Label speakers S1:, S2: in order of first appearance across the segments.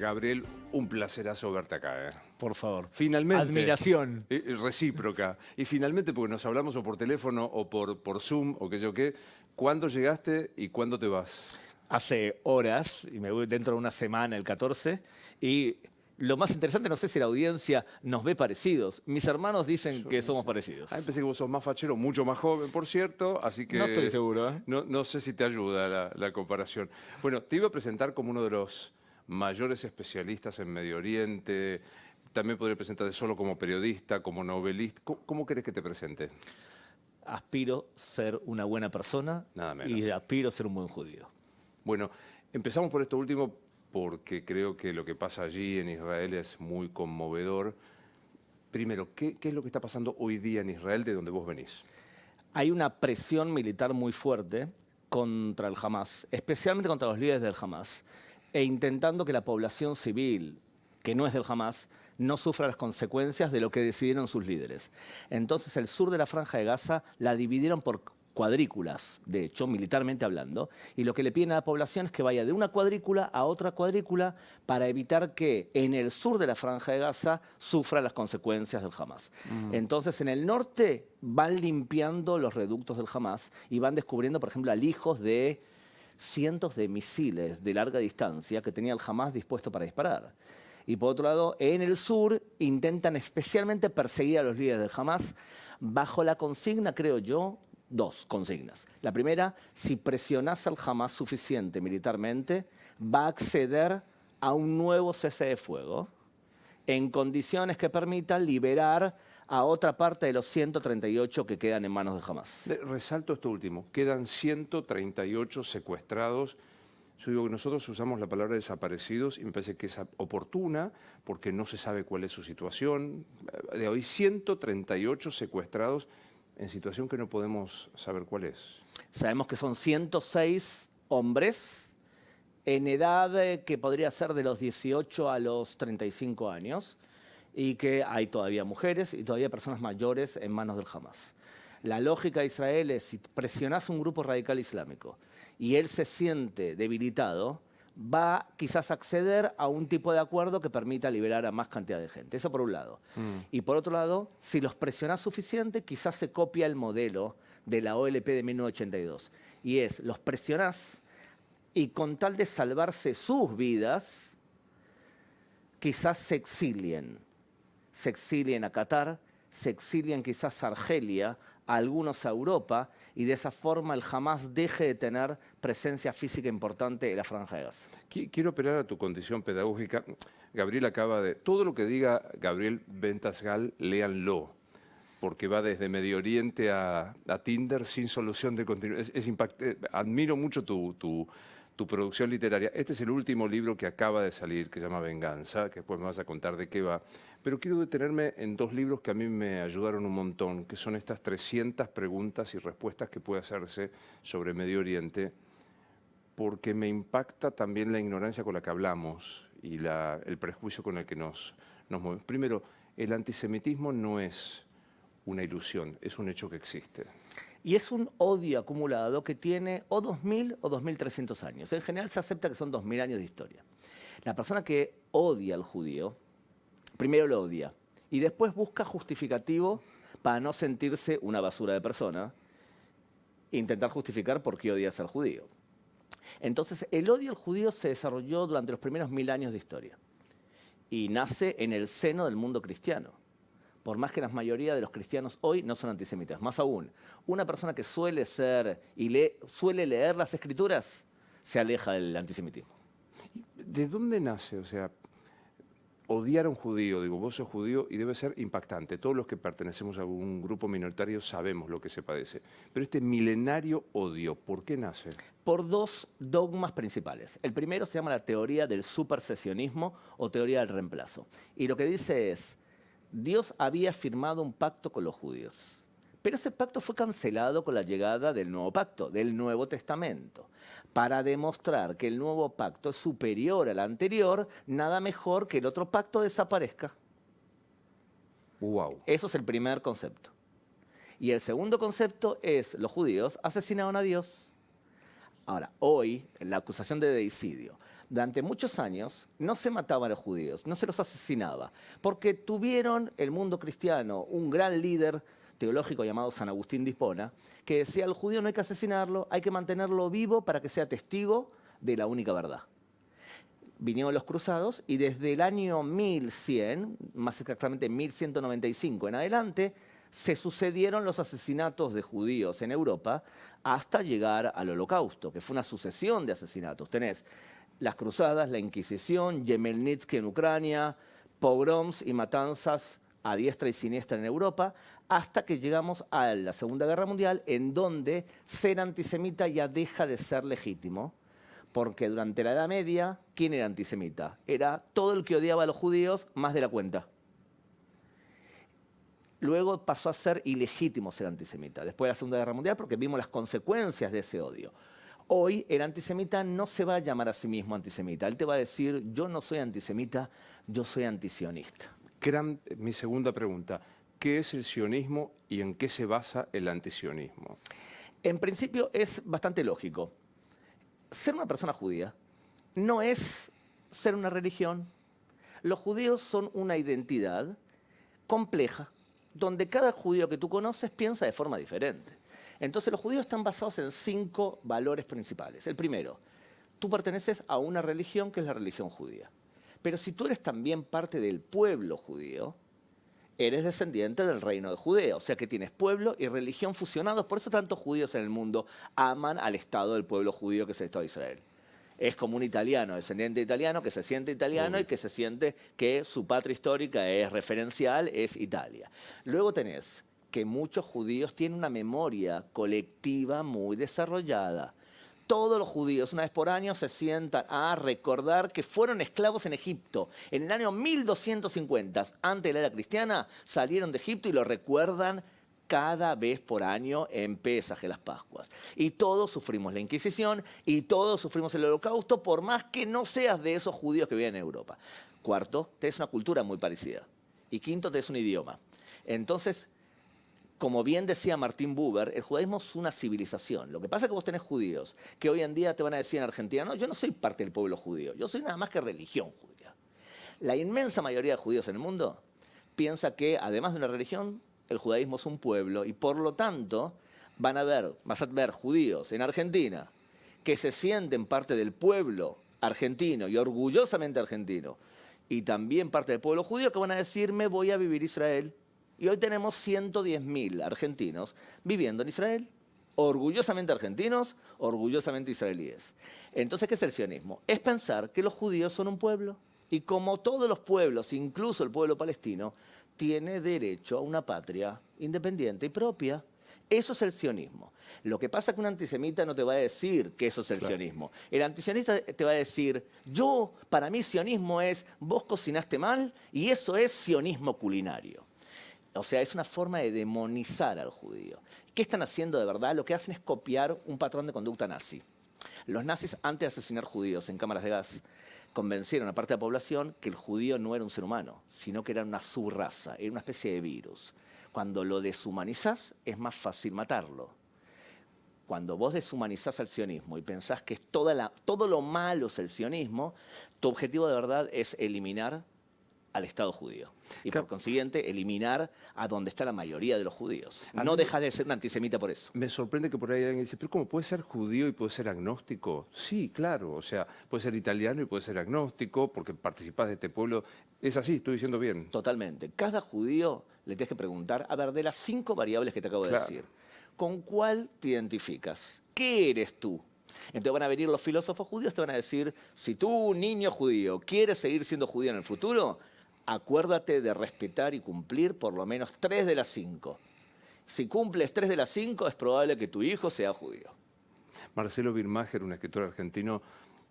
S1: Gabriel, un placerazo verte acá.
S2: Por favor.
S1: Finalmente.
S2: Admiración.
S1: Recíproca. Y finalmente, porque nos hablamos o por teléfono o por Zoom o qué yo qué, ¿cuándo llegaste y cuándo te vas?
S2: Hace horas, y me voy dentro de una semana, el 14, y lo más interesante, no sé si la audiencia nos ve parecidos. Mis hermanos dicen que somos parecidos.
S1: Pensé que vos sos más fachero, mucho más joven, por cierto, así que...
S2: No estoy seguro, ¿eh?
S1: No sé si te ayuda la comparación. Bueno, te iba a presentar como uno de los mayores especialistas en Medio Oriente. También podría presentarte solo como periodista, como novelista. ¿Cómo querés que te presente?
S2: Aspiro a ser una buena persona.
S1: Nada menos.
S2: Y aspiro a ser un buen judío.
S1: Bueno, empezamos por esto último porque creo que lo que pasa allí en Israel es muy conmovedor. Primero, ¿qué es lo que está pasando hoy día en Israel de donde vos venís?
S2: Hay una presión militar muy fuerte contra el Hamas, especialmente contra los líderes del Hamas, e intentando que la población civil, que no es del Hamas, no sufra las consecuencias de lo que decidieron sus líderes. Entonces, el sur de la Franja de Gaza la dividieron por cuadrículas, de hecho, militarmente hablando, y lo que le piden a la población es que vaya de una cuadrícula a otra cuadrícula para evitar que en el sur de la Franja de Gaza sufra las consecuencias del Hamas. Entonces, en el norte van limpiando los reductos del Hamas y van descubriendo, por ejemplo, alijos de cientos de misiles de larga distancia que tenía el Hamas dispuesto para disparar. Y por otro lado, en el sur intentan especialmente perseguir a los líderes del Hamas bajo la consigna, creo yo, dos consignas. La primera, si presionás al Hamas suficiente militarmente, va a acceder a un nuevo cese de fuego en condiciones que permitan liberar a otra parte de los 138 que quedan en manos de Hamas.
S1: Resalto esto último, quedan 138 secuestrados. Yo digo que nosotros usamos la palabra desaparecidos y me parece que es oportuna porque no se sabe cuál es su situación. De hoy 138 secuestrados en situación que no podemos saber cuál es.
S2: Sabemos que son 106 hombres en edad que podría ser de los 18 a los 35 años y que hay todavía mujeres y todavía personas mayores en manos del Hamas. La lógica de Israel es, si presionás a un grupo radical islámico y él se siente debilitado, va quizás a acceder a un tipo de acuerdo que permita liberar a más cantidad de gente. Eso por un lado. Y por otro lado, si los presionás suficiente, quizás se copia el modelo de la OLP de 1982. Y es, los presionás y con tal de salvarse sus vidas, quizás se exilien. Se exilien a Qatar, se exilien quizás a Argelia, a algunos a Europa, y de esa forma el Hamas deje de tener presencia física importante en la Franja de Gaza.
S1: Quiero operar a tu condición pedagógica. Gabriel acaba de... Todo lo que diga Gabriel Ventasgal, léanlo, porque va desde Medio Oriente a Tinder sin solución de continuidad. Admiro mucho tu producción literaria. Este es el último libro que acaba de salir, que se llama Venganza, que después me vas a contar de qué va. Pero quiero detenerme en dos libros que a mí me ayudaron un montón, que son estas 300 preguntas y respuestas que puede hacerse sobre Medio Oriente, porque me impacta también la ignorancia con la que hablamos y el prejuicio con el que nos movemos. Primero, el antisemitismo no es una ilusión, es un hecho que existe.
S2: Y es un odio acumulado que tiene o 2.000 o 2.300 años. En general se acepta que son 2.000 años de historia. La persona que odia al judío, primero lo odia y después busca justificativo para no sentirse una basura de persona e intentar justificar por qué odias al judío. Entonces, el odio al judío se desarrolló durante los primeros 1.000 años de historia y nace en el seno del mundo cristiano. Por más que la mayoría de los cristianos hoy no son antisemitas. Más aún, una persona que suele ser y suele leer las Escrituras se aleja del antisemitismo.
S1: ¿De dónde nace? O sea, odiar a un judío, digo, vos sos judío y debe ser impactante. Todos los que pertenecemos a un grupo minoritario sabemos lo que se padece. Pero este milenario odio, ¿por qué nace?
S2: Por dos dogmas principales. El primero se llama la teoría del supersesionismo o teoría del reemplazo. Y lo que dice es, Dios había firmado un pacto con los judíos, pero ese pacto fue cancelado con la llegada del nuevo pacto, del Nuevo Testamento. Para demostrar que el nuevo pacto es superior al anterior, nada mejor que el otro pacto desaparezca.
S1: Wow.
S2: Eso es el primer concepto. Y el segundo concepto es, los judíos asesinaron a Dios. Ahora, hoy, la acusación de deicidio, Durante muchos años no se mataban a los judíos, no se los asesinaba, porque tuvieron el mundo cristiano un gran líder teológico llamado San Agustín de Hipona, que decía al judío no hay que asesinarlo, hay que mantenerlo vivo para que sea testigo de la única verdad. Vinieron los cruzados y desde el año 1100, más exactamente 1195 en adelante, se sucedieron los asesinatos de judíos en Europa hasta llegar al Holocausto, que fue una sucesión de asesinatos. Tenés las cruzadas, la Inquisición, Yemelnitsky en Ucrania, pogroms y matanzas a diestra y siniestra en Europa, hasta que llegamos a la Segunda Guerra Mundial, en donde ser antisemita ya deja de ser legítimo, porque durante la Edad Media, ¿quién era antisemita? Era todo el que odiaba a los judíos más de la cuenta. Luego pasó a ser ilegítimo ser antisemita, después de la Segunda Guerra Mundial, porque vimos las consecuencias de ese odio. Hoy el antisemita no se va a llamar a sí mismo antisemita. Él te va a decir, yo no soy antisemita, yo soy antisionista.
S1: Mi segunda pregunta, ¿qué es el sionismo y en qué se basa el antisionismo?
S2: En principio es bastante lógico. Ser una persona judía no es ser una religión. Los judíos son una identidad compleja, donde cada judío que tú conoces piensa de forma diferente. Entonces los judíos están basados en 5 valores principales. El primero, tú perteneces a una religión que es la religión judía. Pero si tú eres también parte del pueblo judío, eres descendiente del reino de Judea, o sea que tienes pueblo y religión fusionados. Por eso tantos judíos en el mundo aman al Estado del pueblo judío que es el Estado de Israel. Es como un italiano, descendiente italiano, que se siente italiano y que se siente que su patria histórica es referencial, es Italia. Luego tenés que muchos judíos tienen una memoria colectiva muy desarrollada. Todos los judíos, una vez por año, se sientan a recordar que fueron esclavos en Egipto. En el año 1250, antes de la era cristiana, salieron de Egipto y lo recuerdan cada vez por año en Pesaj, en las Pascuas. Y todos sufrimos la Inquisición y todos sufrimos el Holocausto, por más que no seas de esos judíos que viven en Europa. Cuarto, tenés una cultura muy parecida. Y quinto, tenés un idioma. Entonces, como bien decía Martin Buber, el judaísmo es una civilización. Lo que pasa es que vos tenés judíos que hoy en día te van a decir en Argentina, no, yo no soy parte del pueblo judío, yo soy nada más que religión judía. La inmensa mayoría de judíos en el mundo piensa que, además de una religión, el judaísmo es un pueblo y por lo tanto vas a ver judíos en Argentina que se sienten parte del pueblo argentino y orgullosamente argentino y también parte del pueblo judío que van a decir, me voy a vivir a Israel. Y hoy tenemos 110.000 argentinos viviendo en Israel. Orgullosamente argentinos, orgullosamente israelíes. Entonces, ¿qué es el sionismo? Es pensar que los judíos son un pueblo. Y como todos los pueblos, incluso el pueblo palestino, tiene derecho a una patria independiente y propia. Eso es el sionismo. Lo que pasa es que un antisemita no te va a decir que eso es el sionismo. El antisionista te va a decir, para mí sionismo es, vos cocinaste mal y eso es sionismo culinario. O sea, es una forma de demonizar al judío. ¿Qué están haciendo de verdad? Lo que hacen es copiar un patrón de conducta nazi. Los nazis, antes de asesinar judíos en cámaras de gas, convencieron a parte de la población que el judío no era un ser humano, sino que era una subraza, era una especie de virus. Cuando lo deshumanizás, es más fácil matarlo. Cuando vos deshumanizás al sionismo y pensás que todo lo malo es el sionismo, tu objetivo de verdad es eliminar al Estado judío. Y por consiguiente, eliminar a donde está la mayoría de los judíos. No dejas de ser un antisemita por eso.
S1: Me sorprende que por ahí alguien dice, pero ¿cómo puede ser judío y puede ser agnóstico? Sí, claro, o sea, puede ser italiano y puede ser agnóstico porque participás de este pueblo. Es así, estoy diciendo bien.
S2: Totalmente. Cada judío le tienes que preguntar, a ver, de las 5 variables que te acabo de decir, ¿con cuál te identificas? ¿Qué eres tú? Entonces van a venir los filósofos judíos, te van a decir, si tú, niño judío, quieres seguir siendo judío en el futuro, acuérdate de respetar y cumplir por lo menos 3 de las 5. Si cumples 3 de las 5, es probable que tu hijo sea judío.
S1: Marcelo Birmacher, un escritor argentino,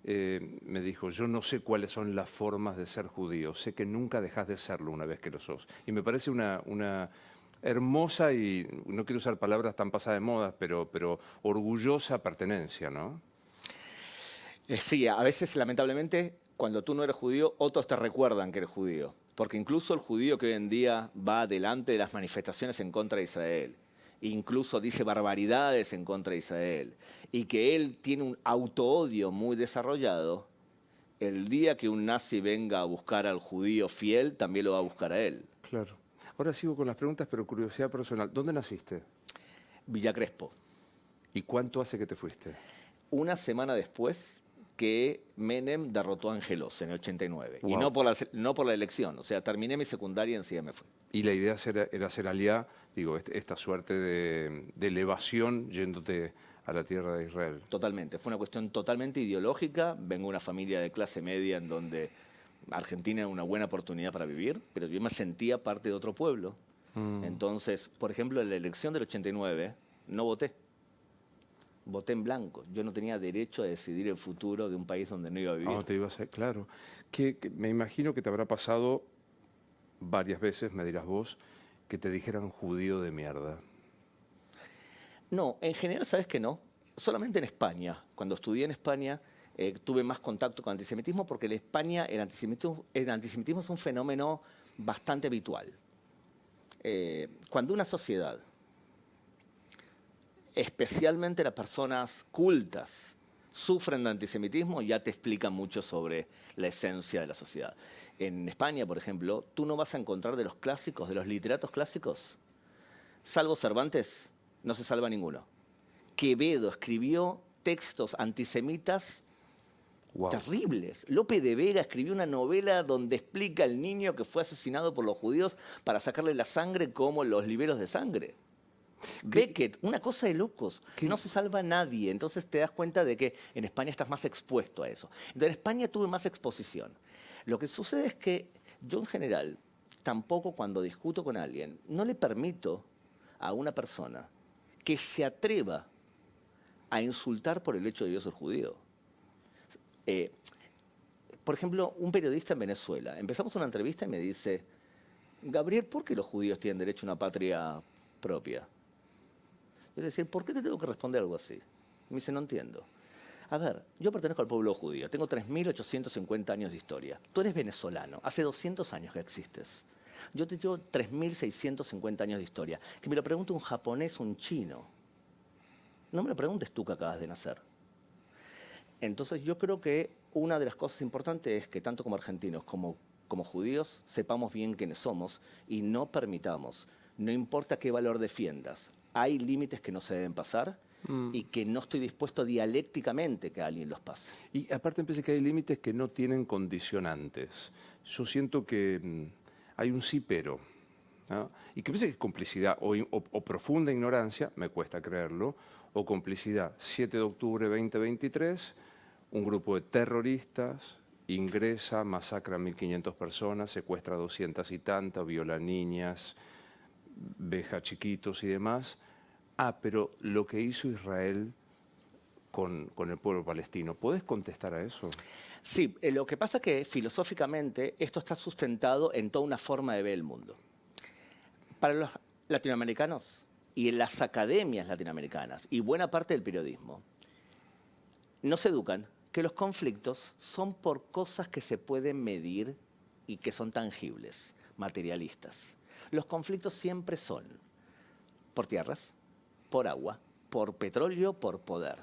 S1: me dijo, yo no sé cuáles son las formas de ser judío, sé que nunca dejas de serlo una vez que lo sos. Y me parece una hermosa y, no quiero usar palabras tan pasadas de moda, pero orgullosa pertenencia, ¿no?
S2: Sí, a veces, lamentablemente, cuando tú no eres judío, otros te recuerdan que eres judío. Porque incluso el judío que hoy en día va delante de las manifestaciones en contra de Israel, incluso dice barbaridades en contra de Israel, y que él tiene un autoodio muy desarrollado, el día que un nazi venga a buscar al judío fiel, también lo va a buscar a él.
S1: Claro. Ahora sigo con las preguntas, pero curiosidad personal. ¿Dónde naciste?
S2: Villa Crespo.
S1: ¿Y cuánto hace que te fuiste?
S2: Una semana después que Menem derrotó a Angelos en el 89. Y
S1: Wow.
S2: no por la elección. O sea, terminé mi secundaria y enseguida me fui.
S1: Y la idea era ser aliá, digo, esta suerte de elevación yéndote a la tierra de Israel.
S2: Totalmente. Fue una cuestión totalmente ideológica. Vengo de una familia de clase media en donde Argentina era una buena oportunidad para vivir, pero yo me sentía parte de otro pueblo. Entonces, por ejemplo, en la elección del 89 no voté. Voté en blanco. Yo no tenía derecho a decidir el futuro de un país donde no iba a vivir.
S1: Ah, te ibas a... Claro. Que me imagino que te habrá pasado varias veces, me dirás vos, que te dijeran judío de mierda.
S2: No, en general, ¿sabes que no? Solamente en España. Cuando estudié en España, tuve más contacto con antisemitismo porque en España el antisemitismo es un fenómeno bastante habitual. Cuando una sociedad, especialmente las personas cultas, sufren de antisemitismo, ya te explica mucho sobre la esencia de la sociedad. En España, por ejemplo, tú no vas a encontrar de los clásicos, de los literatos clásicos, salvo Cervantes, no se salva ninguno. Quevedo escribió textos antisemitas
S1: Wow.
S2: terribles. Lope de Vega escribió una novela donde explica al niño que fue asesinado por los judíos para sacarle la sangre como los liberos de sangre. Beckett, una cosa de locos. No se salva nadie. Entonces te das cuenta de que en España estás más expuesto a eso. Entonces en España tuve más exposición. Lo que sucede es que yo en general, tampoco cuando discuto con alguien, no le permito a una persona que se atreva a insultar por el hecho de yo ser judío. Por ejemplo, un periodista en Venezuela. Empezamos una entrevista y me dice, Gabriel, ¿por qué los judíos tienen derecho a una patria propia? Yo le decía, ¿por qué te tengo que responder algo así? Me dice, no entiendo. A ver, yo pertenezco al pueblo judío, tengo 3.850 años de historia. Tú eres venezolano, hace 200 años que existes. Yo te llevo 3.650 años de historia. Que me lo pregunte un japonés, un chino. No me lo preguntes tú que acabas de nacer. Entonces yo creo que una de las cosas importantes es que tanto como argentinos como judíos sepamos bien quiénes somos y no permitamos, no importa qué valor defiendas, hay límites que no se deben pasar y que no estoy dispuesto dialécticamente que alguien los pase.
S1: Y aparte me parece que hay límites que no tienen condicionantes. Yo siento que hay un sí pero, ¿no? Y que parece que es complicidad o profunda ignorancia, me cuesta creerlo, o complicidad. 7 de octubre 2023, un grupo de terroristas ingresa, masacra a 1.500 personas, secuestra a 200 y tantas, viola niñas, veja chiquitos y demás. Ah, pero lo que hizo Israel con el pueblo palestino, ¿puedes contestar a eso?
S2: Sí, lo que pasa es que filosóficamente esto está sustentado en toda una forma de ver el mundo. Para los latinoamericanos y en las academias latinoamericanas y buena parte del periodismo, nos educan que los conflictos son por cosas que se pueden medir y que son tangibles, materialistas. Los conflictos siempre son por tierras, por agua, por petróleo, por poder.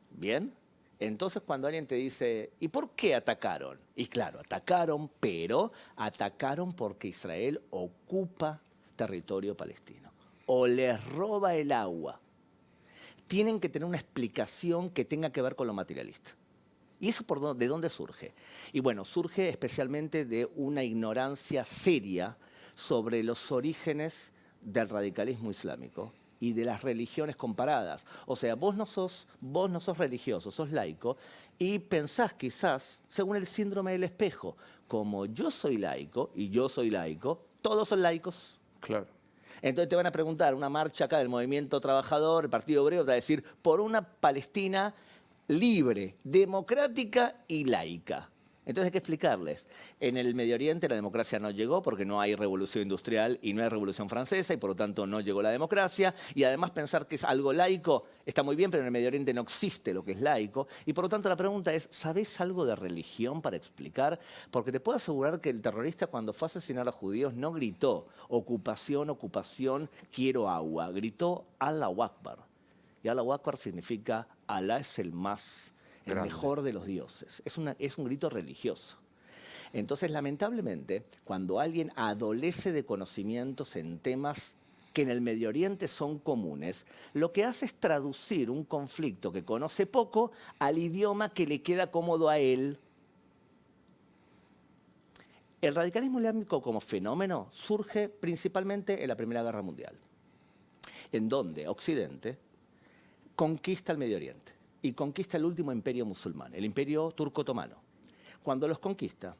S2: ¿Bien? Entonces cuando alguien te dice, ¿y por qué atacaron? Y claro, atacaron, pero atacaron porque Israel ocupa territorio palestino o les roba el agua. Tienen que tener una explicación que tenga que ver con lo materialista. ¿Y eso de dónde surge? Y bueno, surge especialmente de una ignorancia seria sobre los orígenes del radicalismo islámico y de las religiones comparadas. O sea, vos no sos religioso, sos laico, y pensás quizás, según el síndrome del espejo, como yo soy laico y yo soy laico, todos son laicos.
S1: Claro.
S2: Entonces te van a preguntar, una marcha acá del movimiento trabajador, el Partido Obrero, te va a decir, por una Palestina libre, democrática y laica. Entonces hay que explicarles. En el Medio Oriente la democracia no llegó porque no hay revolución industrial y no hay revolución francesa y por lo tanto no llegó la democracia. Y además pensar que es algo laico está muy bien, pero en el Medio Oriente no existe lo que es laico. Y por lo tanto la pregunta es, ¿sabés algo de religión para explicar? Porque te puedo asegurar que el terrorista cuando fue a asesinar a judíos no gritó ocupación, ocupación, quiero agua. Gritó Allahu Akbar. Y Allahu Akbar significa Alá es el más el
S1: Grande.
S2: mejor de los dioses. Es un grito religioso. Entonces, lamentablemente, cuando alguien adolece de conocimientos en temas que en el Medio Oriente son comunes, lo que hace es traducir un conflicto que conoce poco al idioma que le queda cómodo a él. El radicalismo islámico como fenómeno surge principalmente en la Primera Guerra Mundial, en donde Occidente conquista el Medio Oriente y conquista el último imperio musulmán, el imperio turco-otomano. Cuando los conquista,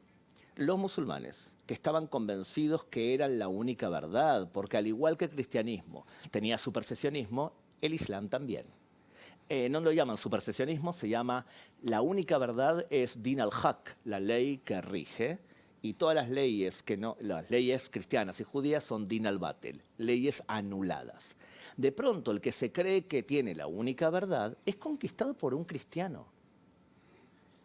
S2: los musulmanes, que estaban convencidos que eran la única verdad, porque al igual que el cristianismo tenía supersesionismo, el islam también. No lo llaman supersesionismo, se llama la única verdad es din al-haq, la ley que rige, y todas las leyes las leyes cristianas y judías son din al-batil, leyes anuladas. De pronto, el que se cree que tiene la única verdad es conquistado por un cristiano,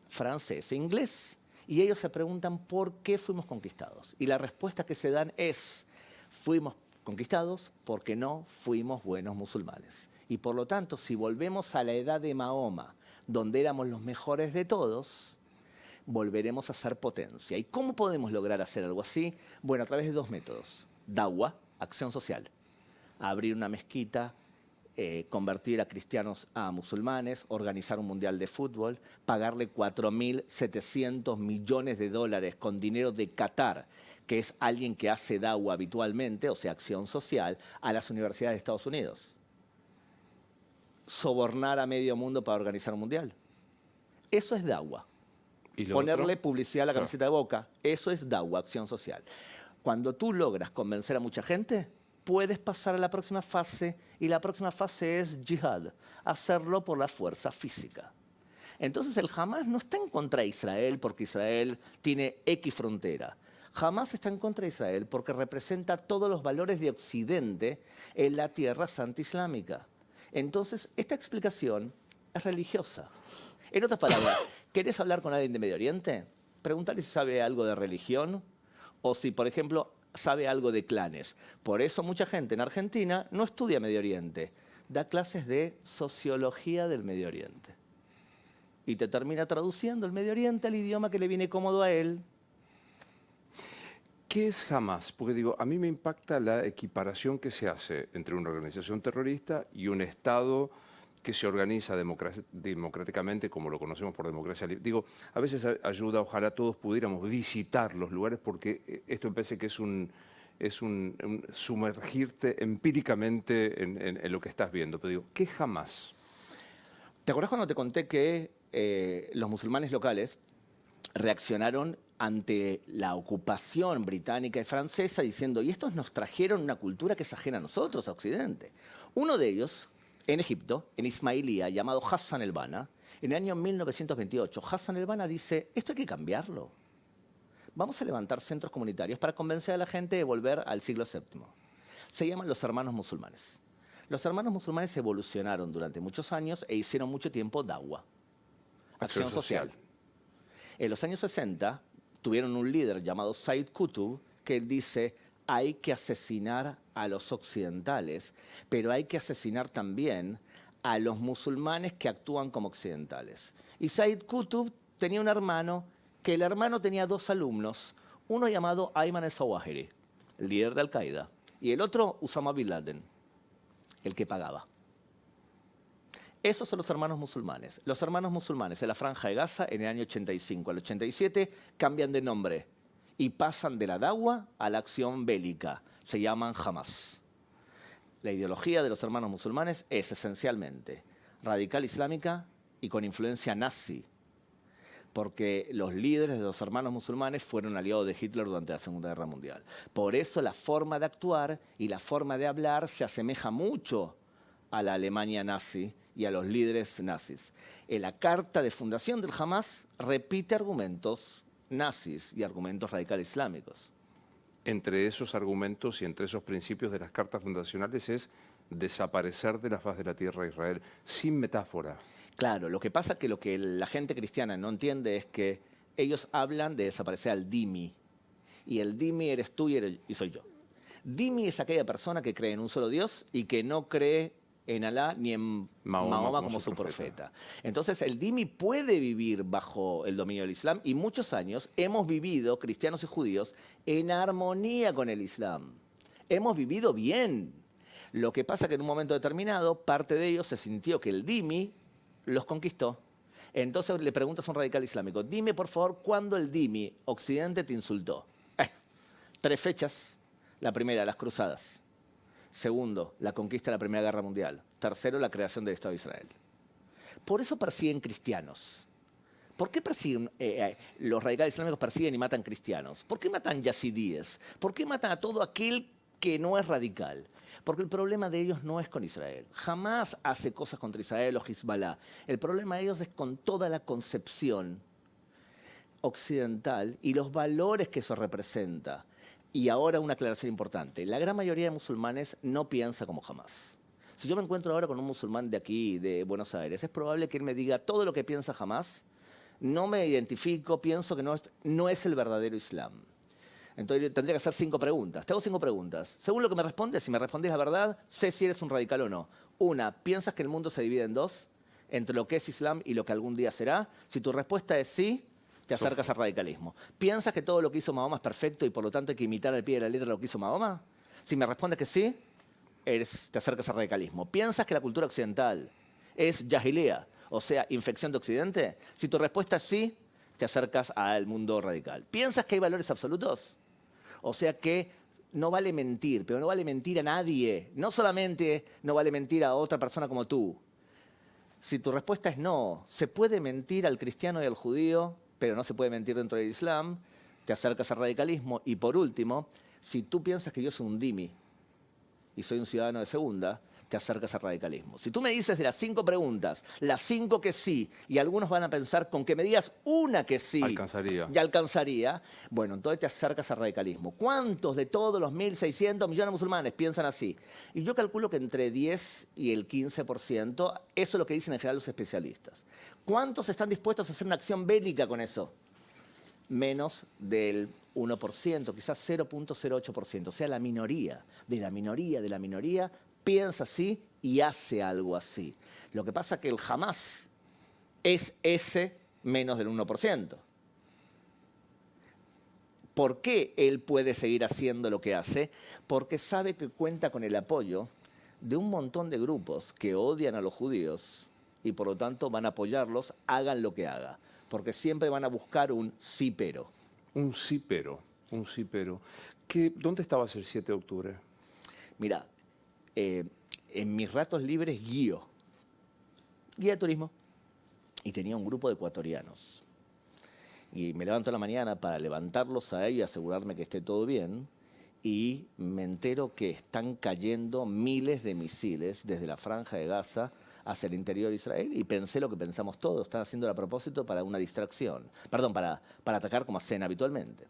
S2: francés e inglés. Y ellos se preguntan por qué fuimos conquistados. Y la respuesta que se dan es, fuimos conquistados porque no fuimos buenos musulmanes. Y por lo tanto, si volvemos a la edad de Mahoma, donde éramos los mejores de todos, volveremos a ser potencia. ¿Y cómo podemos lograr hacer algo así? Bueno, a través de dos métodos. Dawah, acción social. Abrir una mezquita, convertir a cristianos a musulmanes, organizar un mundial de fútbol, pagarle 4.700 millones de dólares con dinero de Qatar, que es alguien que hace dawah habitualmente, o sea, acción social, a las universidades de Estados Unidos. Sobornar a medio mundo para organizar un mundial. Eso es dawah.
S1: ¿Y lo
S2: Ponerle
S1: otro?
S2: publicidad a la
S1: Claro.
S2: camiseta de Boca, eso es dawah, acción social. Cuando tú logras convencer a mucha gente, puedes pasar a la próxima fase, y la próxima fase es jihad, hacerlo por la fuerza física. Entonces el Hamas no está en contra de Israel porque Israel tiene X frontera. Hamas está en contra de Israel porque representa todos los valores de Occidente en la tierra santa islámica. Entonces, esta explicación es religiosa. En otras palabras, ¿querés hablar con alguien de Medio Oriente? Pregúntale si sabe algo de religión o si, por ejemplo, sabe algo de clanes. Por eso mucha gente en Argentina no estudia Medio Oriente, da clases de sociología del Medio Oriente. Y te termina traduciendo el Medio Oriente al idioma que le viene cómodo a él.
S1: ¿Qué es Hamas? Porque digo, a mí me impacta la equiparación que se hace entre una organización terrorista y un Estado que se organiza democráticamente, como lo conocemos por democracia libre. Digo, a veces ayuda, ojalá todos pudiéramos visitar los lugares, porque esto me parece que es un sumergirte empíricamente en lo que estás viendo. Pero digo, ¿qué es Hamas?
S2: ¿Te acuerdas cuando te conté que los musulmanes locales reaccionaron ante la ocupación británica y francesa diciendo, y estos nos trajeron una cultura que es ajena a nosotros, a Occidente? Uno de ellos, en Egipto, en Ismailía, llamado Hassan el-Banna, en el año 1928, Hassan el-Banna dice, esto hay que cambiarlo. Vamos a levantar centros comunitarios para convencer a la gente de volver al siglo VII. Se llaman los hermanos musulmanes. Los hermanos musulmanes evolucionaron durante muchos años e hicieron mucho tiempo dawah, acción social. En los años 60 tuvieron un líder llamado Said Qutb que dice, hay que asesinar a los occidentales, pero hay que asesinar también a los musulmanes que actúan como occidentales. Y Said Qutb tenía un hermano, que el hermano tenía dos alumnos, uno llamado Ayman al-Zawahiri, el líder de Al-Qaeda, y el otro Osama Bin Laden, el que pagaba. Esos son los hermanos musulmanes. Los hermanos musulmanes en la Franja de Gaza, en el año 85 al 87, cambian de nombre y pasan de la dawah a la acción bélica. Se llaman Hamas. La ideología de los hermanos musulmanes es esencialmente radical islámica y con influencia nazi, porque los líderes de los hermanos musulmanes fueron aliados de Hitler durante la Segunda Guerra Mundial. Por eso la forma de actuar y la forma de hablar se asemeja mucho a la Alemania nazi y a los líderes nazis. En la carta de fundación del Hamas repite argumentos nazis y argumentos radicales islámicos.
S1: Entre esos argumentos y entre esos principios de las cartas fundacionales es desaparecer de la faz de la tierra de Israel, sin metáfora.
S2: Claro, lo que pasa es que lo que la gente cristiana no entiende es que ellos hablan de desaparecer al dhimmi. Y el dhimmi eres tú y soy yo. Dhimmi es aquella persona que cree en un solo Dios y que no cree en Alá ni en Mahoma como su profeta. Entonces el dhimmi puede vivir bajo el dominio del Islam y muchos años hemos vivido, cristianos y judíos, en armonía con el Islam. Hemos vivido bien. Lo que pasa que en un momento determinado parte de ellos se sintió que el dhimmi los conquistó. Entonces le preguntas a un radical islámico, dime por favor cuándo el dhimmi Occidente te insultó. 3 fechas. La primera, las cruzadas. Segundo, la conquista de la Primera Guerra Mundial. Tercero, la creación del Estado de Israel. Por eso persiguen cristianos. ¿Por qué persiguen, los radicales islámicos persiguen y matan cristianos? ¿Por qué matan yazidíes? ¿Por qué matan a todo aquel que no es radical? Porque el problema de ellos no es con Israel. Jamás hace cosas contra Israel o Hezbollah. El problema de ellos es con toda la concepción occidental y los valores que eso representa. Y ahora una aclaración importante. La gran mayoría de musulmanes no piensa como Hamás. Si yo me encuentro ahora con un musulmán de aquí, de Buenos Aires, es probable que él me diga todo lo que piensa Hamás. No me identifico, pienso que no es el verdadero Islam. Entonces tendría que hacer 5 preguntas. Te hago 5 preguntas. Según lo que me respondes, si me respondes la verdad, sé si eres un radical o no. Una, ¿piensas que el mundo se divide en 2? Entre lo que es Islam y lo que algún día será. Si tu respuesta es sí, te acercas al radicalismo. ¿Piensas que todo lo que hizo Mahoma es perfecto y por lo tanto hay que imitar al pie de la letra lo que hizo Mahoma? Si me respondes que sí, te acercas al radicalismo. ¿Piensas que la cultura occidental es jahiliya, o sea, infección de Occidente? Si tu respuesta es sí, te acercas al mundo radical. ¿Piensas que hay valores absolutos? O sea que no vale mentir, pero no vale mentir a nadie. No solamente no vale mentir a otra persona como tú. Si tu respuesta es no, se puede mentir al cristiano y al judío, pero no se puede mentir dentro del Islam, te acercas al radicalismo. Y por último, si tú piensas que yo soy un dhimmi y soy un ciudadano de segunda, te acercas al radicalismo. Si tú me dices de las 5 preguntas, las 5 que sí, y algunos van a pensar con que me digas una que sí, ya alcanzaría, bueno, entonces te acercas al radicalismo. ¿Cuántos de todos los 1.600 millones de musulmanes piensan así? Y yo calculo que entre 10 y el 15%, eso es lo que dicen en general los especialistas. ¿Cuántos están dispuestos a hacer una acción bélica con eso? Menos del 1%, quizás 0.08%. O sea, la minoría de la minoría de la minoría piensa así y hace algo así. Lo que pasa es que el Hamás es ese menos del 1%. ¿Por qué él puede seguir haciendo lo que hace? Porque sabe que cuenta con el apoyo de un montón de grupos que odian a los judíos y por lo tanto van a apoyarlos, hagan lo que haga. Porque siempre van a buscar un sí pero.
S1: Un sí pero, un sí pero. ¿Dónde estabas el 7 de octubre?
S2: Mira, en mis ratos libres guía de turismo. Y tenía un grupo de ecuatorianos. Y me levanto en la mañana para levantarlos a ellos y asegurarme que esté todo bien. Y me entero que están cayendo miles de misiles desde la Franja de Gaza hacia el interior de Israel. Y pensé lo que pensamos todos. Están haciéndolo a propósito para una distracción. Perdón, para atacar como hacen habitualmente.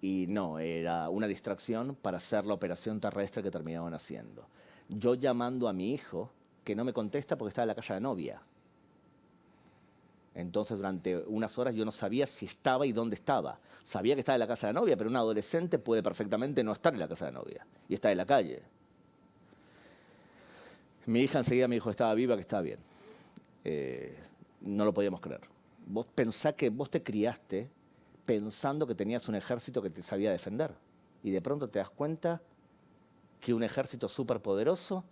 S2: Y no, era una distracción para hacer la operación terrestre que terminaban haciendo. Yo llamando a mi hijo, que no me contesta porque estaba en la casa de la novia. Entonces, durante unas horas yo no sabía si estaba y dónde estaba. Sabía que estaba en la casa de la novia, pero un adolescente puede perfectamente no estar en la casa de la novia y está en la calle. Mi hija enseguida me dijo que estaba viva, que estaba bien. No lo podíamos creer. Vos pensás que vos te criaste pensando que tenías un ejército que te sabía defender. Y de pronto te das cuenta que un ejército superpoderoso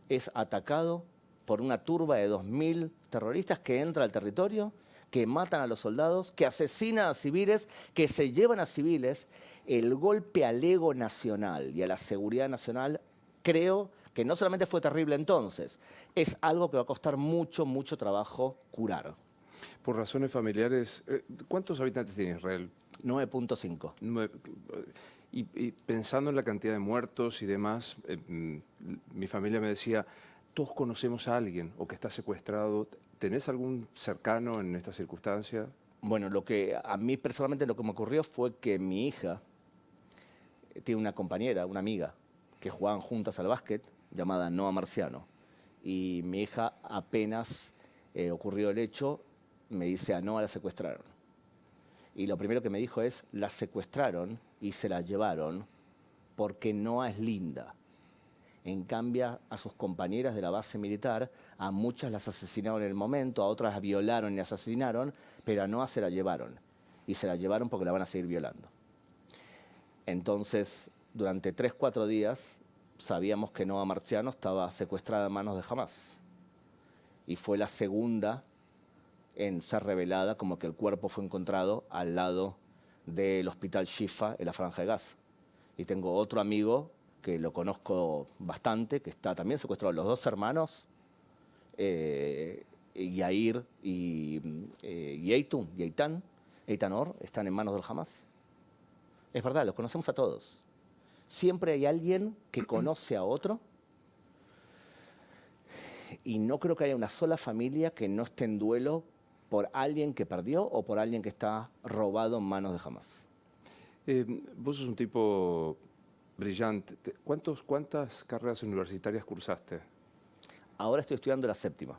S2: es atacado por una turba de 2.000 terroristas que entra al territorio, que matan a los soldados, que asesinan a civiles, que se llevan a civiles. El golpe al ego nacional y a la seguridad nacional, creo que no solamente fue terrible entonces, es algo que va a costar mucho, mucho trabajo curar.
S1: Por razones familiares, ¿cuántos habitantes tiene Israel?
S2: 9.5.
S1: Y pensando en la cantidad de muertos y demás, mi familia me decía, todos conocemos a alguien o que está secuestrado. ¿Tenés algún cercano en esta circunstancia?
S2: Bueno, a mí personalmente lo que me ocurrió fue que mi hija tiene una compañera, una amiga, que jugaban juntas al básquet, llamada Noa Marciano. Y mi hija apenas ocurrió el hecho, me dice, a Noa la secuestraron. Y lo primero que me dijo es, la secuestraron y se la llevaron porque Noa es linda. En cambio, a sus compañeras de la base militar, a muchas las asesinaron en el momento, a otras las violaron y las asesinaron, pero a Noa se la llevaron. Y se la llevaron porque la van a seguir violando. Entonces, durante 3, 4 días, sabíamos que Noa Marciano estaba secuestrada en manos de Hamas. Y fue la segunda en ser revelada, como que el cuerpo fue encontrado al lado del hospital Shifa en la Franja de Gaza. Y tengo otro amigo que lo conozco bastante, que está también secuestrado. Los 2 hermanos, Yair y Eitanor, están en manos del Hamas. Es verdad, los conocemos a todos. Siempre hay alguien que conoce a otro y no creo que haya una sola familia que no esté en duelo por alguien que perdió o por alguien que está robado en manos de Hamas.
S1: Vos sos un tipo brillante. ¿Cuántas carreras universitarias cursaste?
S2: Ahora estoy estudiando la 7ª.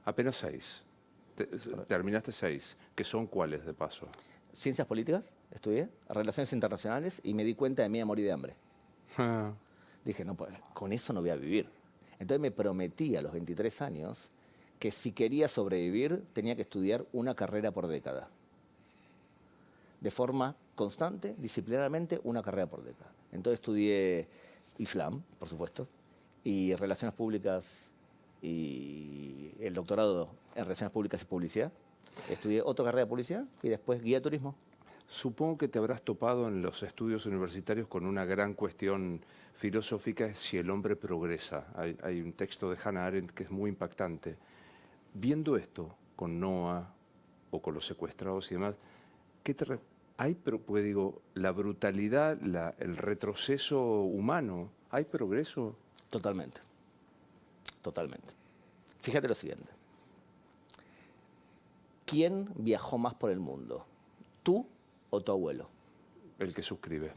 S1: Apenas 6. Terminaste 6. ¿Qué son cuáles, de paso?
S2: Ciencias políticas, estudié, relaciones internacionales y me di cuenta de mí a morir de hambre. Dije, no, pues, con eso no voy a vivir. Entonces me prometí a los 23 años que si quería sobrevivir tenía que estudiar una carrera por década. De forma constante, disciplinariamente, una carrera por década. Entonces estudié Islam, por supuesto, y Relaciones Públicas y el doctorado en Relaciones Públicas y Publicidad. Estudié otra carrera de publicidad y después guía de turismo.
S1: Supongo que te habrás topado en los estudios universitarios con una gran cuestión filosófica, es si el hombre progresa. Hay un texto de Hannah Arendt que es muy impactante. Viendo esto con Noa o con los secuestrados y demás, pues digo, la brutalidad, el retroceso humano, ¿hay progreso?
S2: Totalmente. Totalmente. Fíjate lo siguiente. ¿Quién viajó más por el mundo? ¿Tú o tu abuelo?
S1: El que suscribe.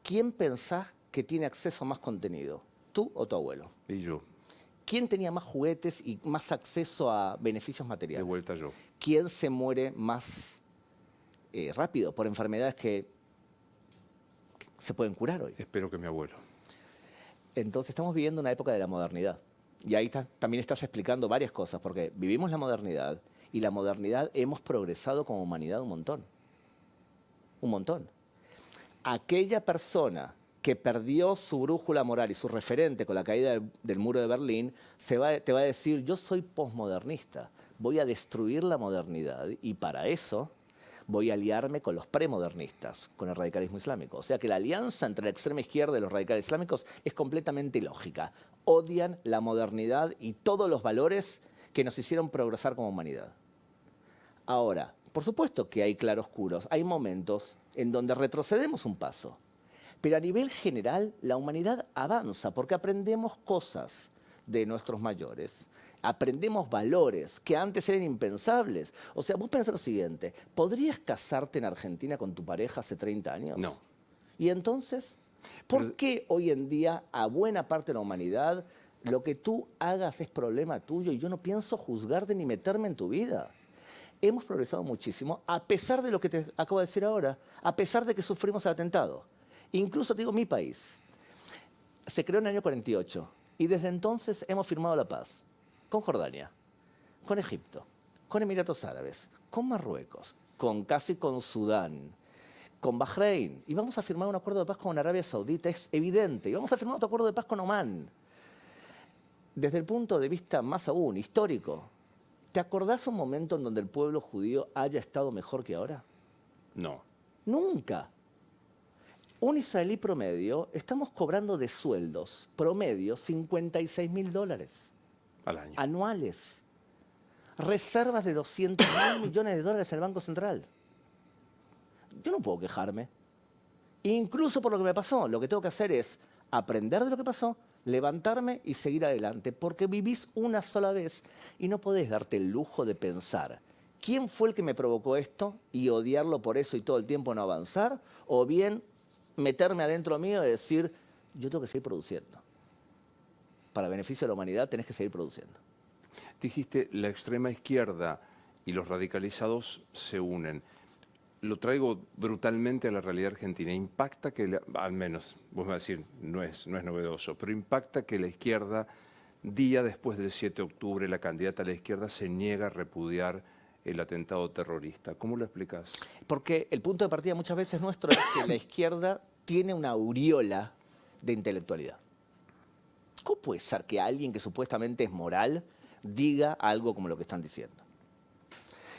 S2: ¿Quién pensás que tiene acceso a más contenido? ¿Tú o tu abuelo?
S1: Y yo.
S2: ¿Quién tenía más juguetes y más acceso a beneficios materiales?
S1: De vuelta yo.
S2: ¿Quién se muere más rápido por enfermedades que se pueden curar hoy?
S1: Espero que mi abuelo.
S2: Entonces estamos viviendo una época de la modernidad. Y ahí también estás explicando varias cosas, porque vivimos la modernidad y la modernidad hemos progresado como humanidad un montón. Un montón. Aquella persona que perdió su brújula moral y su referente con la caída del muro de Berlín, te va a decir, yo soy posmodernista, voy a destruir la modernidad y para eso voy a aliarme con los premodernistas, con el radicalismo islámico. O sea que la alianza entre la extrema izquierda y los radicales islámicos es completamente ilógica. Odian la modernidad y todos los valores que nos hicieron progresar como humanidad. Ahora, por supuesto que hay claroscuros, hay momentos en donde retrocedemos un paso. Pero a nivel general, la humanidad avanza porque aprendemos cosas de nuestros mayores. Aprendemos valores que antes eran impensables. O sea, vos pensás lo siguiente, ¿podrías casarte en Argentina con tu pareja hace 30 años?
S1: No.
S2: ¿Y entonces? ¿Por qué hoy en día a buena parte de la humanidad lo que tú hagas es problema tuyo y yo no pienso juzgarte ni meterme en tu vida? Hemos progresado muchísimo a pesar de lo que te acabo de decir ahora, a pesar de que sufrimos el atentado. Incluso, te digo, mi país se creó en el año 48 y desde entonces hemos firmado la paz con Jordania, con Egipto, con Emiratos Árabes, con Marruecos, casi con Sudán, con Bahrein. Y vamos a firmar un acuerdo de paz con Arabia Saudita, es evidente. Y vamos a firmar otro acuerdo de paz con Omán. Desde el punto de vista más aún histórico, ¿te acordás un momento en donde el pueblo judío haya estado mejor que ahora?
S1: No.
S2: Nunca. Un israelí promedio, estamos cobrando de sueldos promedio $56.000
S1: Al año.
S2: anuales. Reservas de $200.000 millones en el Banco Central. Yo no puedo quejarme. Incluso por lo que me pasó, lo que tengo que hacer es aprender de lo que pasó, levantarme y seguir adelante, porque vivís una sola vez y no podés darte el lujo de pensar quién fue el que me provocó esto y odiarlo por eso y todo el tiempo no avanzar, o bien meterme adentro mío y decir, yo tengo que seguir produciendo. Para beneficio de la humanidad tenés que seguir produciendo.
S1: Dijiste, la extrema izquierda y los radicalizados se unen. lo traigo brutalmente a la realidad argentina. Impacta que, al menos, vos me vas a decir, no es novedoso, pero impacta que la izquierda, día después del 7 de octubre, la candidata a la izquierda se niega a repudiar el atentado terrorista. ¿Cómo lo explicás?
S2: Porque el punto de partida muchas veces nuestro es que la izquierda tiene una aureola de intelectualidad. ¿Cómo puede ser que alguien que supuestamente es moral diga algo como lo que están diciendo?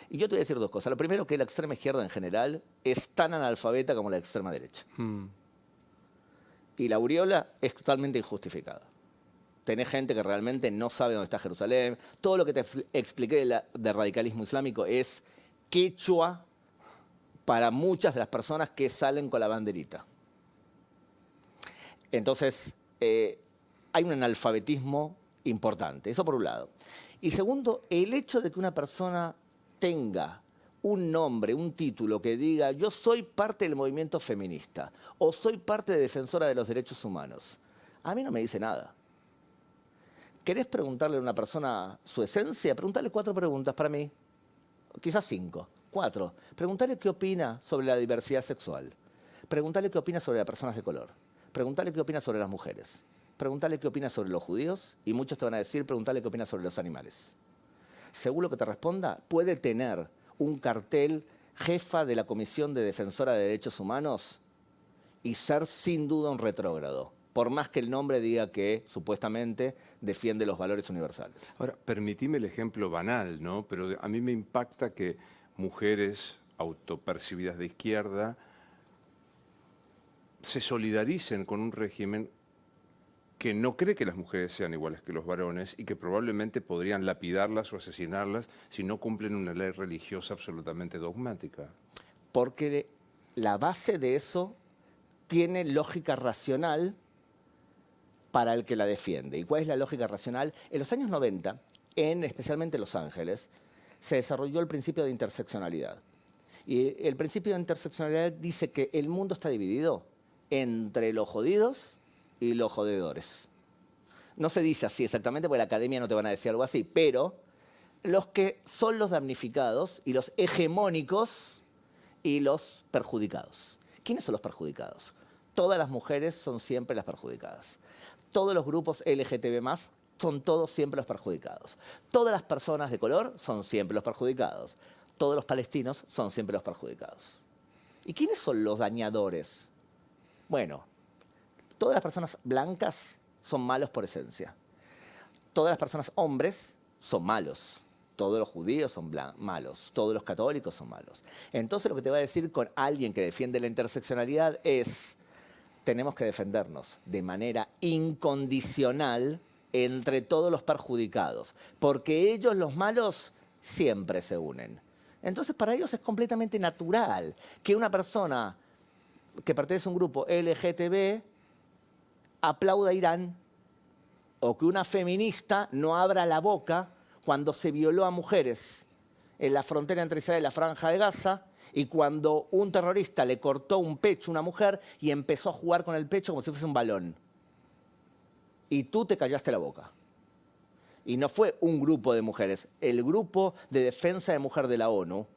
S2: Y yo te voy a decir dos cosas. Lo primero, que la extrema izquierda en general es tan analfabeta como la extrema derecha. Y la aureola es totalmente injustificada. Tenés gente que realmente no sabe dónde está Jerusalén. Todo lo que te expliqué de radicalismo islámico es quechua para muchas de las personas que salen con la banderita. Entonces, hay un analfabetismo importante. Eso por un lado. Y segundo, el hecho de que una persona tenga un nombre, un título que diga yo soy parte del movimiento feminista o soy parte de defensora de los derechos humanos, a mí no me dice nada. ¿Querés preguntarle a una persona su esencia? Preguntale 4 preguntas para mí, quizás 5, 4. Preguntale qué opina sobre la diversidad sexual. Preguntale qué opina sobre las personas de color. Preguntale qué opina sobre las mujeres. Preguntale qué opina sobre los judíos y muchos te van a decir preguntale qué opina sobre los animales. Según lo que te responda, puede tener un cartel jefa de la Comisión de Defensora de Derechos Humanos y ser sin duda un retrógrado, por más que el nombre diga que supuestamente defiende los valores universales.
S1: Ahora, permitime el ejemplo banal, ¿no? Pero a mí me impacta que mujeres autopercibidas de izquierda se solidaricen con un régimen que no cree que las mujeres sean iguales que los varones y que probablemente podrían lapidarlas o asesinarlas si no cumplen una ley religiosa absolutamente dogmática.
S2: Porque la base de eso tiene lógica racional para el que la defiende. ¿Y cuál es la lógica racional? En los años 90, especialmente en Los Ángeles, se desarrolló el principio de interseccionalidad. Y el principio de interseccionalidad dice que el mundo está dividido entre los jodidos y los jodedores. No se dice así exactamente, porque la academia no te van a decir algo así, pero los que son los damnificados y los hegemónicos y los perjudicados. ¿Quiénes son los perjudicados? Todas las mujeres son siempre las perjudicadas. Todos los grupos LGTB+, son todos siempre los perjudicados. Todas las personas de color son siempre los perjudicados. Todos los palestinos son siempre los perjudicados. ¿Y quiénes son los dañadores? Bueno, todas las personas blancas son malos por esencia. Todas las personas hombres son malos. Todos los judíos son malos. Todos los católicos son malos. Entonces lo que te va a decir con alguien que defiende la interseccionalidad es tenemos que defendernos de manera incondicional entre todos los perjudicados. Porque ellos, los malos, siempre se unen. Entonces para ellos es completamente natural que una persona que pertenece a un grupo LGTB aplauda a Irán o que una feminista no abra la boca cuando se violó a mujeres en la frontera entre Israel y la Franja de Gaza y cuando un terrorista le cortó un pecho a una mujer y empezó a jugar con el pecho como si fuese un balón. Y tú te callaste la boca. Y no fue un grupo de mujeres, el grupo de defensa de mujer de la ONU